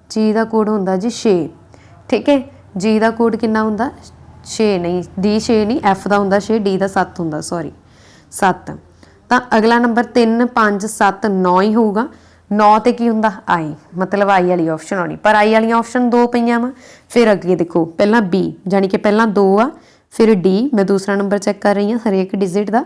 जी का कोड हुंदा जी 6, ठीक है। जी का कोड किन्ना हुंदा 6, नहीं डी 6 नहीं, एफ का हुंदा 6, डी का 7 हुंदा, सॉरी 7। तो अगला नंबर 3 5 7 9 ही होगा। 9 ते की हुंदा आई, मतलब आई वाली ऑप्शन आनी, पर आई वाली ऑप्शन 2 पईयां वा। फिर अगे देखो पहला बी, जानी कि पहला 2 आ, फिर डी, मैं दूसरा नंबर चैक कर रही हूँ हरेक डिजिट का।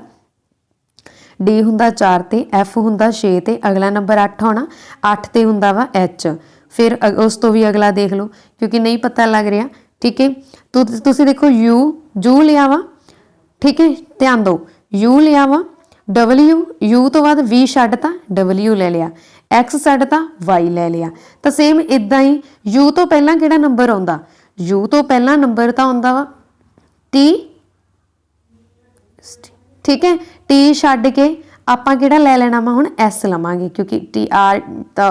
डी हुंदा 4 ते, एफ हुंदा 6 ते, अगला नंबर 8 होना, 8 ते हुंदा वा एच। फिर उस तो भी अगला देख लो, क्योंकि नहीं पता लग रहा, ठीक है। तो तुसीं देखो यू, जू लिया वा, ठीक है। ध्यान दो, यू लिया वा, डबल्यू, यू तो बाद वी छड्डता, डबल्यू ले लिया, एक्स छड्डता, वाई ले लिया। तो सेम इदां ही यू तो पहला किहड़ा नंबर आउंदा? यू तो पहला नंबर तो आउंदा वा टी, ठीक है। टी छड्ड के आपां किहड़ा लै लेना वा हुण एस लवांगे, क्योंकि टी आर तो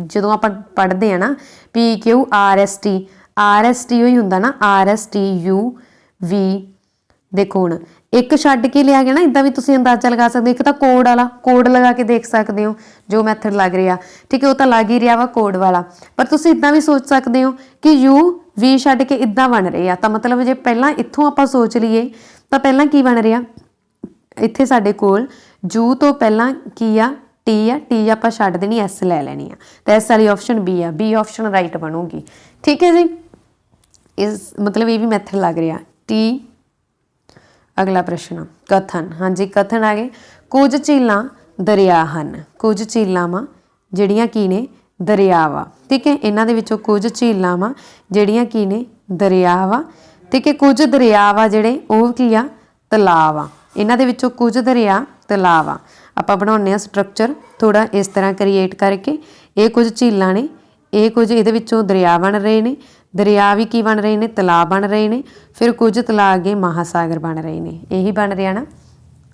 जदों आपां पढ़दे आ ना P Q R S T ही हुंदा ना, R S T U V. देखो हुण एक छड्ड के लिया गया ना, इदां भी तुसीं अंदाजा लगा सकते हो। एक तो कोड वाला, कोड लगा के देख सकते हो जो मैथड लग रहा, ठीक है, वो तो लग ही रहा वा कोड वाला। पर तुसीं इदां भी सोच सकते हो कि यू वी छड्ड के इदां बन रहे आ, तो मतलब जे पहलां इत्थों आपां सोच लीए तो पहलां की बन रहा, इत्थे साडे कोल जू तो पहलां की आ टी आ, टी आपां छड्ड देनी, एस लै लैनी आ, तो एस वाली ऑप्शन बी आ, बी ऑप्शन राइट बनूगी, ठीक है जी। इस मतलब ये भी मैथड लग रहा टी। अगला प्रश्न कथन, हाँ जी कथन आ गए, कुछ झीलां दरिया हन, कुछ झीलां वा जिहड़ियां की ने दरिया वा, ठीक है। इन्हां दे विचों कुछ झीलां वा जिहड़ियां की ने दरिया वा, ठीक है। कुछ दरिया वा जिहड़े ओह की आ तलाव आ, इन्हां दे विचों कुछ दरिया तलाव आ। आपां बनाउने आ स्ट्रक्चर थोड़ा इस तरह क्रिएट करके, ये कुछ झीलां ने, ये कुछ इहदे विचों दरिया बन रहे ने, दरिया भी की बन रहे हैं, तलाब बन रहे हैं, फिर कुछ तलाब अगे महासागर बन रहे हैं, यही बन रहा ना।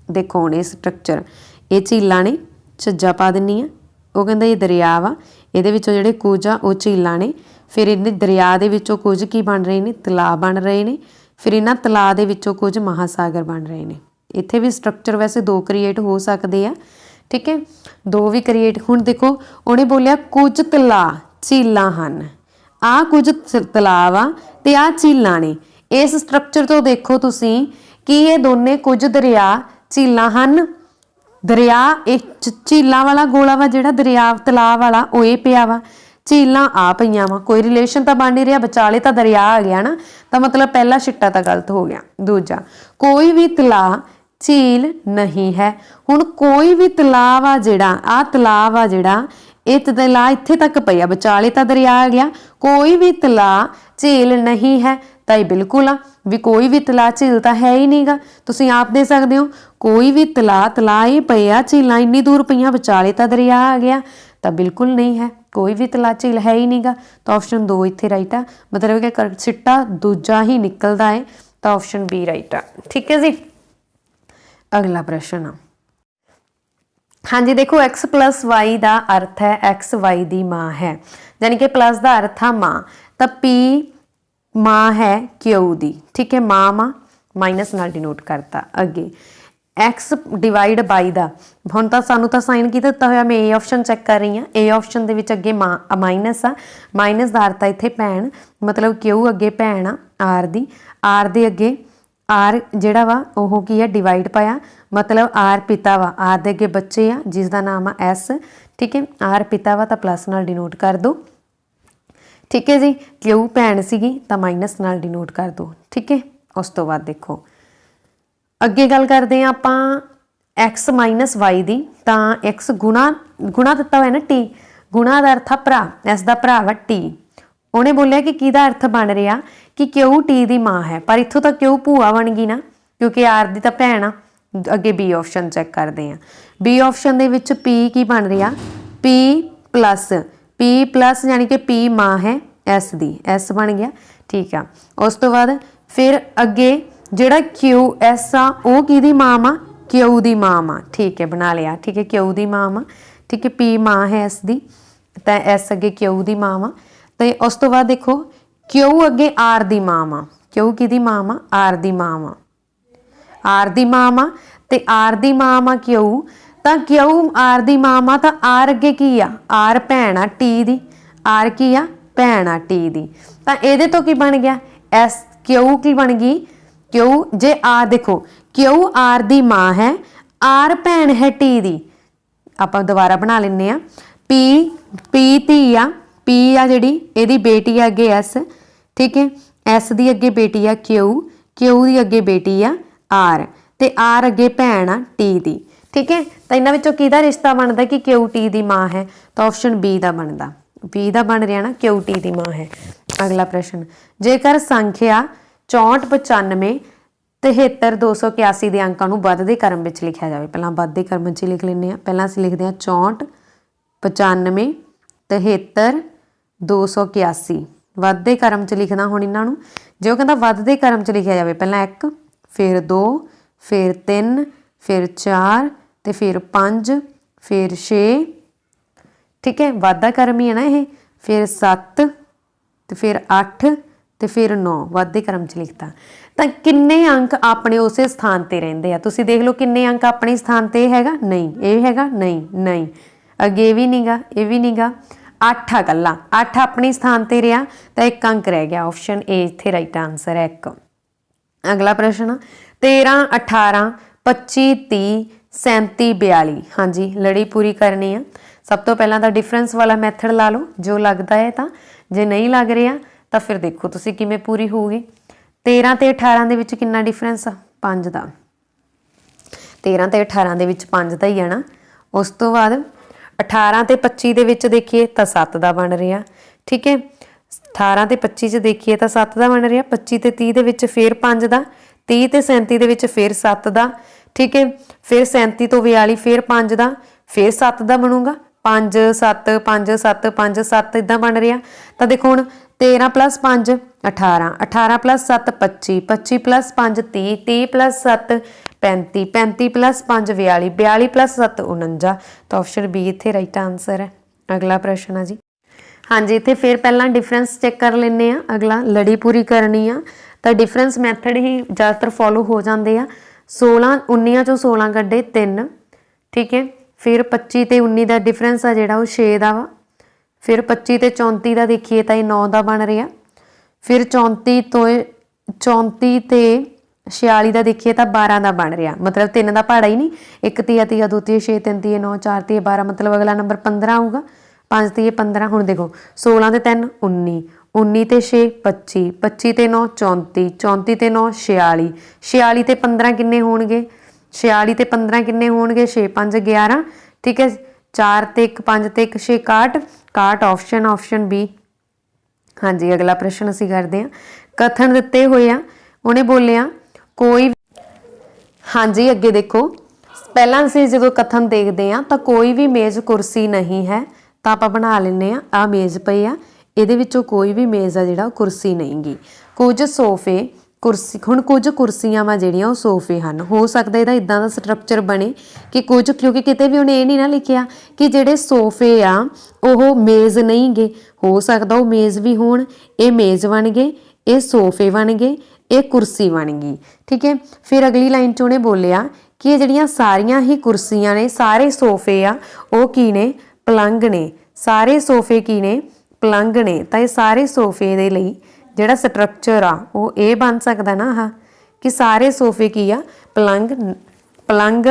देखो हुण इस स्ट्रक्चर, ये झीलां ने, झज्जा पा दिंनी आ, वो कहंदा ये दरिया वा, इहदे विचों जिहड़े कुछ आ वो झीलां ने, फिर इन्हें दरिया दे विचों कुछ की बन रहे हैं, तलाब बन रहे हैं, फिर इन्हां तलाब दे विचों कुछ महासागर बन रहे हैं। इत्थे भी स्ट्रक्चर वैसे 2 क्रिएट हो सकते हैं, ठीक है, 2 भी क्रिएट। हुण देखो उन्हें बोलिया कुछ तलाब झीलां हन, आ कुछ तलाब आ ते आ झीलां ने। इस स्ट्रक्चर तो देखो तुसीं कि ये दोने कुछ दरिया झीलां हन, दरिया एक झीलां वाला गोला वा जिहड़ा दरिया तलाब वाला वो ये पिया वा, झीलां आ पईयां वा, कोई रिलेशन तो बन नहीं रहा, विचाले तो दरिया आ गया ना, तो मतलब पहला छिट्टा तो गलत हो गया। दूजा कोई भी तलाब झील नहीं है, हुण कोई भी तलाब आ जिहड़ा आ तलाब आ जिहड़ा ये तलाब इत्थे तक पिया, विचाले तो दरिया आ गया, कोई भी तलाब झील नहीं है, तो ये बिल्कुल आ भी कोई भी तलाब झील तो है ही नहीं गा। तुसीं आप दे सकते हो कोई भी तलाब ही पे आ, झीलां इन्नी दूर पईयां, विचाले तो दरिया आ गया, तो बिल्कुल नहीं है, कोई भी तलाब झील है ही नहीं गा। तो ऑप्शन 2 इत्थे राइट आ, मतलब कि सिट्टा दूजा ही निकलता है। तो ऑप्शन बी राइट आ। ठीक है जी। अगला प्रश्न, हाँ जी देखो, एक्स प्लस वाई का अर्थ है एक्स वाई की माँ है, यानी कि प्लस का अर्थ आ माँ, तो पी माँ है क्यू दी। ठीक है, माँ माइनस नाल डिनोट करता। अगे एक्स डिवाइड बाई का, हुण तो सानू तो साइन की दिता होया, मैं ए ऑप्शन चैक कर रही हाँ। ए ऑप्शन दे विच अगे माइनस आ, माइनस का अर्थ आ इत्थे भैन, मतलब क्यू अगे भैन आ आर दे अगे आर जिहड़ा वा ओह की है डिवाइड पाया, मतलब आर पिता वा, आर दे अगे बच्चे आ जिसका नाम आ एस। ठीक है, आर पिता वा तो प्लस नाल डिनोट कर दो। ठीक है जी, क्यू भैन सीगी तो माइनस नाल डिनोट कर दो। ठीक है, उस तो बाद देखो अगे गल करते हैं आपां एक्स माइनस वाई दी, तो एक्स गुणा दिता हुआ है ना टी, गुणा का अर्थ आ भरा, इस दा भरा वा टी। उन्हें बोलिया कि किहदा अर्थ बन रहा कि क्यू टी दी माँ है, पर इत्थों तो क्यू भूआ बन गई ना, क्योंकि आर दी तो भैन आ। अगे बी ऑप्शन चैक करते हैं, बी ऑप्शन दे विच पी की बन रहा, पी प्लस यानी कि पी माँ है एस दी, एस बन गया। ठीक है, उस तो बाद फिर अगे जिहड़ा क्यू एस आ वो किहदी माँ वा, क्यू दी माँ वा। ठीक है, बना लिया। ठीक है, क्यू दी माँ वा। ठीक है, पी माँ है एस दी, तो एस अगे क्यू दी माँ वा। तो उस तो बाद देखो क्यू अगे आर दी माँ वा, क्यू किहदी माँ वा, आर दी माँ वा, आर दी माँ वा, ते आर दी माँ वा क्यू, तो क्यू आर दी माँ वा, तो आर अगे की आ, आर भैन आ टी दी, आर की आ भैन आ टी दी। तो ये तो की बन गया एस, क्यू की बन गई क्यू, जे आर देखो क्यू आर दी माँ है, आर भैन है टी दी। आप दोबारा बना लें आ, पी धी आ, पी आ जिहड़ी इहदी बेटी आ अगे एस। ठीक है, एस दी अगे बेटी आ क्यू, क्यू दी अगे बेटी आ आर, ते आर अगे भैन आ टी दी। ठीक है, तो इन्हां विचों किहदा रिश्ता बनता कि क्यू टी दी माँ है, तो ऑप्शन बी का बनता, बी का बन रहा ना क्यू टी दी माँ है। अगला प्रश्न, जेकर संख्या 64 95 73 281 के अंकों को वधदे क्रम में लिखा जाए, पहला वधदे क्रम च लिख लें। पहला असीं लिखते हैं 64 95 73 281, वधदे क्रम च लिखना। हुण इन्हां नूं जे वो कहता वधदे क्रम च लिखा जाए, पहला 1 फिर 2 फिर 3 फिर 4 तो फिर 5 फिर 6। ठीक है, वाधा क्रम ही है ना ये, फिर 7 तो फिर 8 तो फिर 9, वाधे क्रम च लिखता। तो किन्ने अंक अपने उस स्थान पर रहिंदे आ, तुसीं देख लो किन्ने अंक अपने स्थान पर हैगा, नहीं ये हैगा, नहीं अगे भी नीगा, ये भी नीगा, 8 आ कल्ला, 8 अपने स्थान पर रहा, तो 1 अंक रह गया। ऑप्शन ए इत्थे राइट आंसर है 1। अगला प्रश्न, 13 18 25 30 37 42। हाँ जी, लड़ी पूरी करनी है। सब तो पहला तो डिफरेंस वाला मैथड ला लो जो लगता है, तो जे नहीं लग रहा तो फिर देखो तुसी किमें पूरी होगी। 13 ते 18 दे विच कितना डिफरेंस आ, 5 का। 13 ते 18 दे विच 5 का ही है ना। उस तो बाद 18 ते 25 दे विच देखिए तो 7 का बन रहा। ठीक है, 18 ते 25 च देखिए तो 7 का बन रहा, 25 ते 30 दे विच फिर 5 का, 30 ते 37 दे विच फिर 7 का। ठीक है, फिर 37 तो 42 फिर 5 का, फिर 7 का बनूगा, 5 7 5 7 5 7 इदा बन रहा। तो देखो हुण 13 + 5 18, 18 + 7 25, 25 + 5 30, 30 + 7 35, 35 + 5 42, 42 + 7 49। तो ऑप्शन बी इत्थे राइट आंसर है। अगला प्रश्न है जी, हाँ जी, इत्थे फिर पहला डिफरेंस चैक कर लें। अगला लड़ी पूरी करनी आ, तो डिफरेंस मैथड ही ज़्यादातर फॉलो हो जाते हैं। 16 19 चों 16 कड्ढे 3। ठीक है, फिर 25 ते 19 का डिफरेंस आ जिहड़ा वो 6 का वा। फिर 25 ते 34 का देखिए तो ये 9 का बन रहा। फिर 34 तो 34 ते 46 का देखिए तो 12 का बन रहा, मतलब 3 का पहाड़ा ही नहीं। 1 तिया 3 2 3 6 3 3 9 4 3 12, मतलब अगला नंबर 15 आऊगा। 5 3 15। हुण देखो 16 ते 3 19, 19 ते 6 25, 25 ते 9 34, 34 ते 9 46, 46 ते 15 किन्ने होणगे, 46 ते 15 किन्ने होणगे, 6 5 11। ठीक है, 4 ते 1 5 ते 1 6 61, 61 ऑप्शन बी। हाँ जी, अगला प्रश्न असीं करते हैं। कथन दिते हुए आ, उन्हें बोलिया कोई, हाँ जी अगे देखो पहला असीं जो कथन देखते हैं तो कोई भी मेज़ कुर्सी नहीं है, तो आप बना लें आ मेज़ पई आ, इहदे विचों कोई भी मेज़ आ जिहड़ा कुर्सी नहीं गी। कुछ सोफे ਕੁਰਸੀ ਹੁਣ ਕੁਝ ਕੁਰਸੀਆਂ ਵਾ ਜਿਹੜੀਆਂ ਉਹ ਸੋਫੇ ਹਨ। ਹੋ ਸਕਦਾ ਇਹਦਾ ਇਦਾਂ ਦਾ ਸਟਰਕਚਰ ਬਣੇ ਕਿ ਕੁਝ, ਕਿਉਂਕਿ ਕਿਤੇ ਵੀ ਉਹਨੇ ਇਹ ਨਹੀਂ ਨਾ ਲਿਖਿਆ ਕਿ ਜਿਹੜੇ ਸੋਫੇ ਆ ਉਹ ਮੇਜ਼ ਨਹੀਂ ਗੇ, ਹੋ ਸਕਦਾ ਉਹ ਮੇਜ਼ ਵੀ ਹੋਣ। ਇਹ ਮੇਜ਼ ਬਣ ਗਏ, ਇਹ ਸੋਫੇ ਬਣ ਗਏ, ਇਹ ਕੁਰਸੀ ਬਣ ਗਈ। ਠੀਕ ਹੈ, ਫਿਰ ਅਗਲੀ ਲਾਈਨ 'ਚ ਉਹਨੇ ਬੋਲਿਆ ਕਿ ਇਹ ਜਿਹੜੀਆਂ ਸਾਰੀਆਂ ਹੀ ਕੁਰਸੀਆਂ ਨੇ, ਸਾਰੇ ਸੋਫੇ ਆ ਉਹ ਕੀ ਨੇ, ਪਲੰਗ ਨੇ। ਸਾਰੇ ਸੋਫੇ ਕੀ ਨੇ, ਪਲੰਗ ਨੇ। ਤਾਂ ਇਹ ਸਾਰੇ ਸੋਫੇ ਦੇ ਲਈ ਜਿਹੜਾ ਸਟਰਕਚਰ ਆ ਉਹ ਇਹ ਬਣ ਸਕਦਾ ਨਾ ਆਹ ਕਿ ਸਾਰੇ ਸੋਫੇ ਕੀ ਆ, ਪਲੰਗ। ਪਲੰਗ,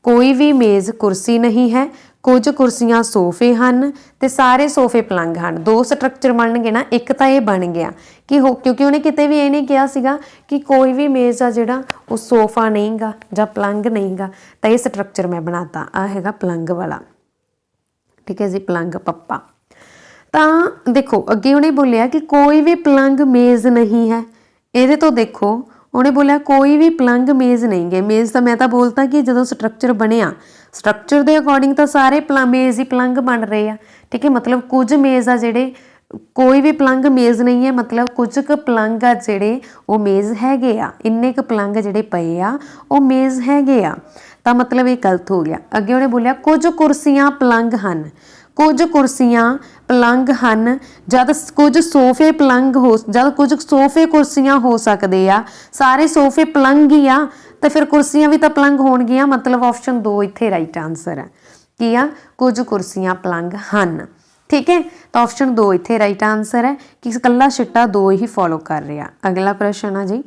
ਕੋਈ ਵੀ ਮੇਜ਼ ਕੁਰਸੀ ਨਹੀਂ ਹੈ, ਕੁਝ ਕੁਰਸੀਆਂ ਸੋਫੇ ਹਨ ਤੇ ਸਾਰੇ ਸੋਫੇ ਪਲੰਗ ਹਨ। ਦੋ ਸਟਰਕਚਰ ਬਣਨਗੇ ਨਾ, ਇੱਕ ਤਾਂ ਇਹ ਬਣ ਗਿਆ ਕਿ ਕਿਉਂਕਿ ਉਹਨੇ ਕਿਤੇ ਵੀ ਇਹ ਨਹੀਂ ਕਿਹਾ ਸੀਗਾ ਕਿ ਕੋਈ ਵੀ ਮੇਜ਼ ਆ ਜਿਹੜਾ ਉਹ ਸੋਫਾ ਨਹੀਂਗਾ ਜਾਂ ਪਲੰਗ ਨਹੀਂਗਾ, ਤਾਂ ਇਹ ਸਟਰਕਚਰ ਮੈਂ ਬਣਾਤਾ। ਆ ਹੈਗਾ ਪਲੰਗ ਵਾਲਾ। ਠੀਕ ਹੈ ਜੀ, ਪਲੰਗ ਪੱਪਾ। ਤਾਂ ਦੇਖੋ ਅੱਗੇ ਉਹਨੇ ਬੋਲਿਆ ਕਿ ਕੋਈ ਵੀ ਪਲੰਗ ਮੇਜ਼ ਨਹੀਂ ਹੈ। ਇਹਦੇ ਤੋਂ ਦੇਖੋ ਉਹਨੇ ਬੋਲਿਆ ਕੋਈ ਵੀ ਪਲੰਗ ਮੇਜ਼ ਨਹੀਂ ਗੇ। ਮੇਜ਼ ਤਾਂ ਮੈਂ ਤਾਂ ਬੋਲਤਾ ਕਿ ਜਦੋਂ ਸਟਰਕਚਰ ਬਣਿਆ, ਸਟਰਕਚਰ ਦੇ ਅਕੋਰਡਿੰਗ ਤਾਂ ਸਾਰੇ ਮੇਜ਼ ਹੀ ਪਲੰਗ ਬਣ ਰਹੇ ਆ। ਠੀਕ ਹੈ, ਮਤਲਬ ਕੁਝ ਮੇਜ਼ ਆ ਜਿਹੜੇ, ਕੋਈ ਵੀ ਪਲੰਗ ਮੇਜ਼ ਨਹੀਂ ਹੈ, ਮਤਲਬ ਕੁਝ ਕੁ ਪਲੰਗ ਆ ਜਿਹੜੇ ਉਹ ਮੇਜ਼ ਹੈਗੇ ਆ। ਇੰਨੇ ਕੁ ਪਲੰਗ ਜਿਹੜੇ ਪਏ ਆ ਉਹ ਮੇਜ਼ ਹੈਗੇ ਆ, ਤਾਂ ਮਤਲਬ ਇਹ ਗਲਤ ਹੋ ਗਿਆ। ਅੱਗੇ ਉਹਨੇ ਬੋਲਿਆ ਕੁਝ ਕੁਰਸੀਆਂ ਪਲੰਗ ਹਨ। ਕੁਝ ਕੁਰਸੀਆਂ ਪਲੰਗ ਹਨ ਜਦ ਕੁਝ ਸੋਫੇ ਪਲੰਗ ਹੋ, ਜਦ ਕੁਝ ਸੋਫੇ ਕੁਰਸੀਆਂ ਹੋ ਸਕਦੇ ਆ। ਸਾਰੇ ਸੋਫੇ ਪਲੰਗ ਹੀ ਆ ਤਾਂ ਫਿਰ ਕੁਰਸੀਆਂ ਵੀ ਤਾਂ ਪਲੰਗ ਹੋਣਗੀਆਂ। ਮਤਲਬ ਆਪਸ਼ਨ 2 ਇੱਥੇ ਰਾਈਟ ਆਨਸਰ ਹੈ। ਕੀ ਆ, ਕੁਝ ਕੁਰਸੀਆਂ ਪਲੰਗ ਹਨ। ਠੀਕ ਹੈ, ਤਾਂ ਆਪਸ਼ਨ 2 ਇੱਥੇ ਰਾਈਟ ਆਨਸਰ ਹੈ ਕਿ ਇਕੱਲਾ ਛਿੱਟਾ 2 ਹੀ ਫੋਲੋ ਕਰ ਰਿਹਾ। ਅਗਲਾ ਪ੍ਰਸ਼ਨ ਆ ਜੀ,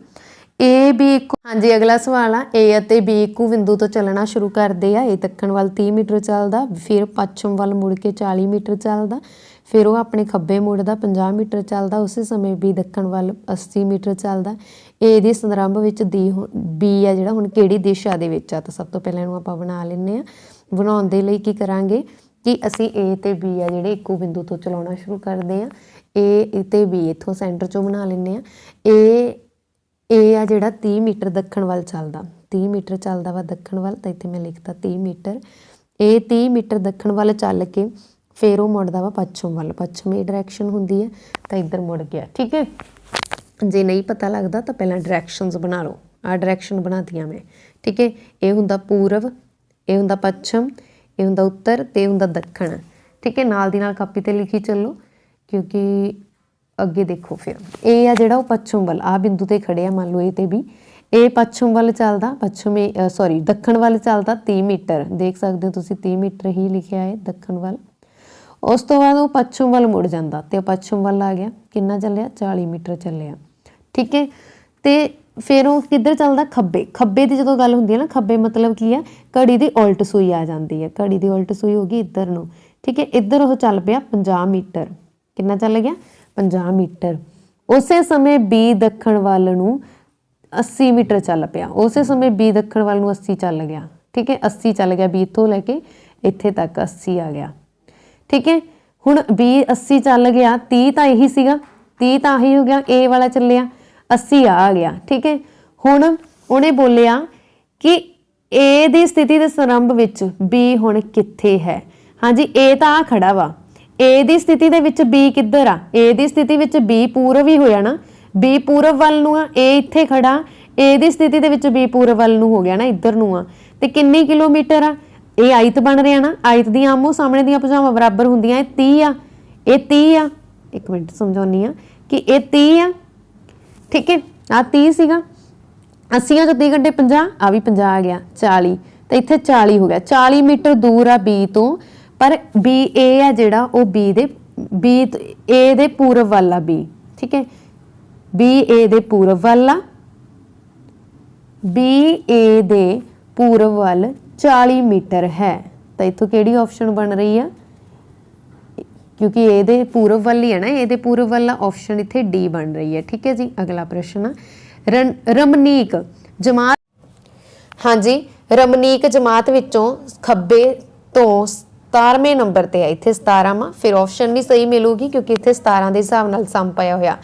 ਏ ਬੀ ਇੱਕੋ, ਹਾਂਜੀ ਅਗਲਾ ਸਵਾਲ ਆ, ਏ ਅਤੇ ਬੀ ਇੱਕੋ ਬਿੰਦੂ ਤੋਂ ਚੱਲਣਾ ਸ਼ੁਰੂ ਕਰਦੇ ਆ। ਇਹ ਦੱਖਣ ਵੱਲ 30 ਮੀਟਰ ਚੱਲਦਾ, ਫਿਰ ਪੱਛਮ ਵੱਲ ਮੁੜ ਕੇ 40 ਮੀਟਰ ਚੱਲਦਾ, ਫਿਰ ਉਹ ਆਪਣੇ ਖੱਬੇ ਮੁੜਦਾ 50 ਮੀਟਰ ਚੱਲਦਾ। ਉਸੇ ਸਮੇਂ ਬੀ ਦੱਖਣ ਵੱਲ 80 ਮੀਟਰ ਚੱਲਦਾ। ਏ ਦੇ ਸੰਦਰਭ ਵਿੱਚ ਬੀ ਆ ਜਿਹੜਾ ਹੁਣ ਕਿਹੜੀ ਦਿਸ਼ਾ ਦੇ ਵਿੱਚ ਆ, ਤਾਂ ਸਭ ਤੋਂ ਪਹਿਲਾਂ ਇਹਨੂੰ ਆਪਾਂ ਬਣਾ ਲੈਂਦੇ ਹਾਂ। ਬਣਾਉਣ ਦੇ ਲਈ ਕੀ ਕਰਾਂਗੇ ਕਿ ਅਸੀਂ ਏ ਤੇ ਬੀ ਆ ਜਿਹੜੇ ਇੱਕੋ ਬਿੰਦੂ ਤੋਂ ਚਲਾਉਣਾ ਸ਼ੁਰੂ ਕਰਦੇ ਹਾਂ। ਏ ਤੇ ਬੀ ਇੱਥੋਂ ਸੈਂਟਰ 'ਚੋਂ ਬਣਾ ਲੈਂਦੇ ਹਾਂ। ਏ ਆ ਜਿਹੜਾ 30 ਮੀਟਰ ਦੱਖਣ ਵੱਲ ਚੱਲਦਾ, 30 ਮੀਟਰ ਚੱਲਦਾ ਵਾ ਦੱਖਣ ਵੱਲ, ਤਾਂ ਇੱਥੇ ਮੈਂ ਲਿਖਤਾ 30 ਮੀਟਰ। ਇਹ 30 ਮੀਟਰ ਦੱਖਣ ਵੱਲ ਚੱਲ ਕੇ ਫਿਰ ਉਹ ਮੁੜਦਾ ਵਾ ਪੱਛਮ ਵੱਲ। ਪੱਛਮ ਇਹ ਡਾਇਰੈਕਸ਼ਨ ਹੁੰਦੀ ਹੈ, ਤਾਂ ਇੱਧਰ ਮੁੜ ਗਿਆ। ਠੀਕ ਹੈ, ਜੇ ਨਹੀਂ ਪਤਾ ਲੱਗਦਾ ਤਾਂ ਪਹਿਲਾਂ ਡਾਇਰੈਕਸ਼ਨਸ ਬਣਾ ਲਓ। ਆਹ ਡਾਇਰੈਕਸ਼ਨ ਬਣਾਤੀਆਂ ਮੈਂ। ਠੀਕ ਹੈ, ਇਹ ਹੁੰਦਾ ਪੂਰਬ, ਇਹ ਹੁੰਦਾ ਪੱਛਮ, ਇਹ ਹੁੰਦਾ ਉੱਤਰ ਤੇ ਇਹ ਹੁੰਦਾ ਦੱਖਣ। ਠੀਕ ਹੈ, ਨਾਲ ਦੀ ਨਾਲ ਕਾਪੀ 'ਤੇ ਲਿਖੀ ਚੱਲੋ ਕਿਉਂਕਿ ਅੱਗੇ ਦੇਖੋ। ਫਿਰ ਇਹ ਆ ਜਿਹੜਾ ਉਹ ਪੱਛਮ ਵੱਲ, ਆਹ ਬਿੰਦੂ 'ਤੇ ਖੜੇ ਆ ਮੰਨ ਲਓ ਏ ਤੇ ਬੀ। ਇਹ ਪੱਛਮ ਵੱਲ ਚੱਲਦਾ, ਦੱਖਣ ਵੱਲ ਚੱਲਦਾ 30 ਮੀਟਰ। ਦੇਖ ਸਕਦੇ ਹੋ ਤੁਸੀਂ 30 ਮੀਟਰ ਹੀ ਲਿਖਿਆ ਹੈ ਦੱਖਣ ਵੱਲ। ਉਸ ਤੋਂ ਬਾਅਦ ਉਹ ਪੱਛਮ ਵੱਲ ਮੁੜ ਜਾਂਦਾ ਤੇ ਪੱਛਮ ਵੱਲ ਆ ਗਿਆ। ਕਿੰਨਾ ਚੱਲਿਆ, 40 ਮੀਟਰ ਚੱਲਿਆ। ਠੀਕ ਹੈ, ਤੇ ਫਿਰ ਉਹ ਕਿੱਧਰ ਚੱਲਦਾ, ਖੱਬੇ। ਖੱਬੇ ਦੀ ਜਦੋਂ ਗੱਲ ਹੁੰਦੀ ਹੈ ਨਾ, ਖੱਬੇ ਮਤਲਬ ਕੀ ਆ, ਘੜੀ ਦੀ ਉਲਟ ਸੂਈ ਆ ਜਾਂਦੀ ਹੈ। ਘੜੀ ਦੀ ਉਲਟ ਸੂਈ ਹੋ ਗਈ ਇੱਧਰ ਨੂੰ। ਠੀਕ ਹੈ, ਇੱਧਰ ਉਹ ਚੱਲ ਪਿਆ 50 ਮੀਟਰ। ਕਿੰਨਾ ਚੱਲ ਗਿਆ, 50 ਮੀਟਰ। ਉਸੇ ਸਮੇਂ ਬੀ ਦੱਖਣ ਵੱਲ ਨੂੰ 80 ਮੀਟਰ ਚੱਲ ਪਿਆ। ਉਸੇ ਸਮੇਂ ਬੀ ਦੱਖਣ ਵੱਲ ਨੂੰ 80 ਚੱਲ ਗਿਆ। ਠੀਕ ਹੈ, 80 ਚੱਲ ਗਿਆ, ਬੀ ਇੱਥੋਂ ਲੈ ਕੇ ਇੱਥੇ ਤੱਕ 80 ਆ ਗਿਆ। ਠੀਕ ਹੈ, ਹੁਣ ਬੀ 80 ਚੱਲ ਗਿਆ, 30 ਤਾਂ ਇਹੀ ਸੀਗਾ, 30 ਤਾਂ ਆਹੀ ਹੋ ਗਿਆ, ਏ ਵਾਲਾ ਚੱਲਿਆ, 80 ਆ ਗਿਆ। ਠੀਕ ਹੈ, ਹੁਣ ਉਹਨੇ ਬੋਲਿਆ ਕਿ ਏ ਦੀ ਸਥਿਤੀ ਦੇ ਸੰਰੰਭ ਵਿੱਚ ਬੀ ਹੁਣ ਕਿੱਥੇ ਹੈ। ਹਾਂਜੀ, ਏ ਤਾਂ ਆ ਖੜਾ ਵਾ। ਏ ਦੀ ਸਥਿਤੀ ਦੇ ਵਿੱਚ ਬੀ ਕਿੱਧਰ ਆ, ਏ ਦੀ ਸਥਿਤੀ ਵਿੱਚ ਬੀ ਪੂਰਬ ਹੀ ਹੋਇਆ ਨਾ, ਬੀ ਪੂਰਬ ਵੱਲ ਨੂੰ ਆ, ਏ ਇੱਥੇ ਖੜਾ। ਏ ਦੀ ਸਥਿਤੀ ਦੇ ਵਿੱਚ ਬੀ ਪੂਰਬ ਵੱਲ ਨੂੰ ਹੋ ਗਿਆ ਨਾ, ਇੱਧਰ ਨੂੰ ਆ। ਤੇ ਕਿੰਨੀ ਕਿਲੋਮੀਟਰ ਆ, ਇਹ ਆਇਤ ਬਣ ਰਿਹਾ ਨਾ, ਆਇਤ ਦੀਆਂ ਆਮੋ ਸਾਹਮਣੇ ਦੀਆਂ ਭੁਜਾਵਾਂ ਬਰਾਬਰ ਹੁੰਦੀਆਂ। ਇਹ 30 ਆ, ਇਹ 30 ਆ। ਇੱਕ ਮਿੰਟ ਸਮਝਾਉਣੀ ਆ ਕਿ ਇਹ 30 ਆ। ਠੀਕ ਹੈ, ਆਹ 30 ਸੀਗਾ, 80 30 ਘੰਟੇ 50, ਆ ਵੀ 50 ਆ ਗਿਆ, 40, ਤੇ ਇੱਥੇ 40 ਹੋ ਗਿਆ। 40 ਮੀਟਰ ਦੂਰ ਆ ਬੀ ਤੋਂ, ਪਰ ਬੀ ਏ ਆ ਜਿਹੜਾ ਉਹ ਬੀ ਏ ਦੇ ਪੂਰਬ ਵੱਲ ਆ ਬੀ। ਠੀਕ ਹੈ, ਬੀ ਏ ਦੇ ਪੂਰਬ ਵੱਲ ਆ, ਬੀ ਏ ਦੇ ਪੂਰਬ ਵੱਲ 40 ਮੀਟਰ ਹੈ। ਤਾਂ ਇੱਥੋਂ ਕਿਹੜੀ ਆਪਸ਼ਨ ਬਣ ਰਹੀ ਆ, ਕਿਉਂਕਿ ਇਹਦੇ ਪੂਰਬ ਵੱਲ ਹੀ ਹੈ ਨਾ, ਇਹਦੇ ਪੂਰਬ ਵੱਲ ਆਪਸ਼ਨ ਇੱਥੇ ਡੀ ਬਣ ਰਹੀ ਹੈ। ਠੀਕ ਹੈ ਜੀ, ਅਗਲਾ ਪ੍ਰਸ਼ਨ ਰਮਨੀਕ ਜਮਾਤ। ਹਾਂਜੀ, ਰਮਨੀਕ ਜਮਾਤ ਵਿੱਚੋਂ ਖੱਬੇ ਤੋਂ 17ਵੇਂ ਨੰਬਰ ਤੇ ਹੈ। ਇੱਥੇ 17 ਵਾ, ਫਿਰ ਆਪਸ਼ਨ ਵੀ ਸਹੀ ਮਿਲੂਗੀ ਕਿਉਂਕਿ ਇੱਥੇ 17 ਦੇ ਹਿਸਾਬ ਨਾਲ ਸਮ ਪਾਇਆ ਹੋਇਆ।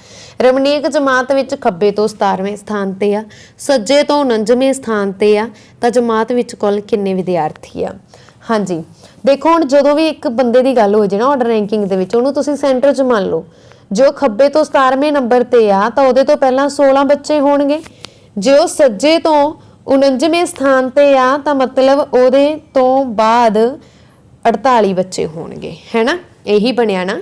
ਰਮਨੀਕ ਜਮਾਤ ਵਿੱਚ ਖੱਬੇ ਤੋਂ 17ਵੇਂ ਸਥਾਨ ਤੇ ਆ, ਸੱਜੇ ਤੋਂ 49ਵੇਂ ਸਥਾਨ ਤੇ ਆ। ਤਾਂ ਜਮਾਤ ਵਿੱਚ ਕੁੱਲ ਕਿੰਨੇ ਵਿਦਿਆਰਥੀ ਆ। ਹਾਂਜੀ, ਦੇਖੋ ਹੁਣ ਜਦੋਂ ਵੀ ਇੱਕ ਬੰਦੇ ਦੀ ਗੱਲ ਹੋ ਜਾਏ ਨਾ ਆਰਡਰ ਰੈਂਕਿੰਗ ਦੇ ਵਿੱਚ, ਉਹਨੂੰ ਤੁਸੀਂ ਸੈਂਟਰ 'ਚ ਮੰਨ ਲਓ। ਜੋ ਖੱਬੇ ਤੋਂ 17ਵੇਂ ਨੰਬਰ ਤੇ ਆ ਤਾਂ ਉਹਦੇ ਤੋਂ ਪਹਿਲਾਂ 16 ਬੱਚੇ ਹੋਣਗੇ। ਜੇ ਉਹ ਸੱਜੇ ਤੋਂ 49ਵੇਂ ਸਥਾਨ ਤੇ ਆ ਤਾਂ ਮਤਲਬ ਉਹਦੇ ਤੋਂ ਬਾਅਦ 48 ਬੱਚੇ ਹੋਣਗੇ, ਹੈ ਨਾ। ਇਹੀ ਬਣਿਆ ਨਾ।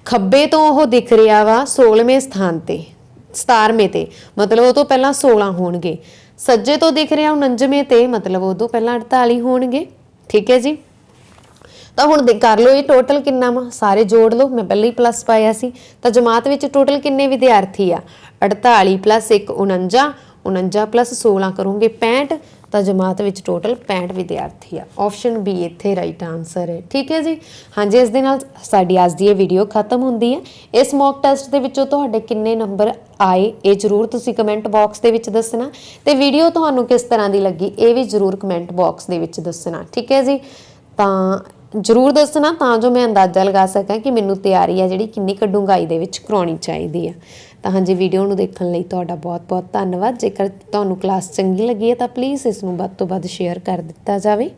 ਖੱਬੇ ਤੋਂ ਉਹ ਦਿਖ ਰਿਹਾ ਵਾ 16ਵੇਂ ਸਥਾਨ ਤੇ, 17ਵੇਂ ਤੇ, ਮਤਲਬ ਉਹ ਤੋਂ ਪਹਿਲਾਂ 16 ਹੋਣਗੇ। ਸੱਜੇ ਤੋਂ ਦਿਖ ਰਿਹਾ 49ਵੇਂ ਤੇ, ਮਤਲਬ ਉਹ ਤੋਂ ਪਹਿਲਾਂ 48 ਹੋਣਗੇ। ਠੀਕ ਹੈ ਜੀ। ਤਾਂ ਹੁਣ ਕਰ ਲਓ ਇਹ ਟੋਟਲ ਕਿੰਨਾ ਵਾ, ਸਾਰੇ ਜੋੜ ਲਓ। ਮੈਂ ਪਹਿਲਾਂ ਹੀ ਪਲੱਸ ਪਾਇਆ ਸੀ। ਤਾਂ ਜਮਾਤ ਵਿੱਚ ਟੋਟਲ ਕਿੰਨੇ ਵਿਦਿਆਰਥੀ ਆ? 48 + 1 49, 49 + 16 ਕਰੋਗੇ 65। ਤਾਂ ਜਮਾਤ ਵਿੱਚ ਟੋਟਲ 65 ਵਿਦਿਆਰਥੀ ਆ। ਆਪਸ਼ਨ ਬੀ ਇੱਥੇ ਰਾਈਟ ਆਨਸਰ ਹੈ। ਠੀਕ ਹੈ ਜੀ। ਹਾਂਜੀ, ਇਸ ਦੇ ਨਾਲ ਸਾਡੀ ਅੱਜ ਦੀ ਇਹ ਵੀਡੀਓ ਖਤਮ ਹੁੰਦੀ ਹੈ। ਇਸ ਮੌਕ ਟੈਸਟ ਦੇ ਵਿੱਚੋਂ ਤੁਹਾਡੇ ਕਿੰਨੇ ਨੰਬਰ ਆਏ ਇਹ ਜ਼ਰੂਰ ਤੁਸੀਂ ਕਮੈਂਟ ਬਾਕਸ ਦੇ ਵਿੱਚ ਦੱਸਣਾ, ਤੇ ਵੀਡੀਓ ਤੁਹਾਨੂੰ ਕਿਸ ਤਰ੍ਹਾਂ ਦੀ ਲੱਗੀ ਇਹ ਵੀ ਜ਼ਰੂਰ ਕਮੈਂਟ ਬਾਕਸ ਦੇ ਵਿੱਚ ਦੱਸਣਾ। ਠੀਕ ਹੈ ਜੀ। ਤਾਂ ਜ਼ਰੂਰ ਦੱਸਣਾ ਤਾਂ ਜੋ ਮੈਂ ਅੰਦਾਜ਼ਾ ਲਗਾ ਸਕਾਂ ਕਿ ਮੈਨੂੰ ਤਿਆਰੀ ਆ ਜਿਹੜੀ ਕਿੰਨੀ ਕੁ ਡੂੰਘਾਈ ਦੇ ਵਿੱਚ ਕਰਾਉਣੀ ਚਾਹੀਦੀ ਆ। ਤਾਂ ਹਾਂਜੀ, ਵੀਡੀਓ ਨੂੰ ਦੇਖਣ ਲਈ ਤੁਹਾਡਾ ਬਹੁਤ ਬਹੁਤ ਧੰਨਵਾਦ। ਜੇਕਰ ਤੁਹਾਨੂੰ ਕਲਾਸ ਚੰਗੀ ਲੱਗੀ ਹੈ ਤਾਂ ਪਲੀਜ਼ ਇਸ ਨੂੰ ਵੱਧ ਤੋਂ ਵੱਧ ਸ਼ੇਅਰ ਕਰ ਦਿੱਤਾ ਜਾਵੇ।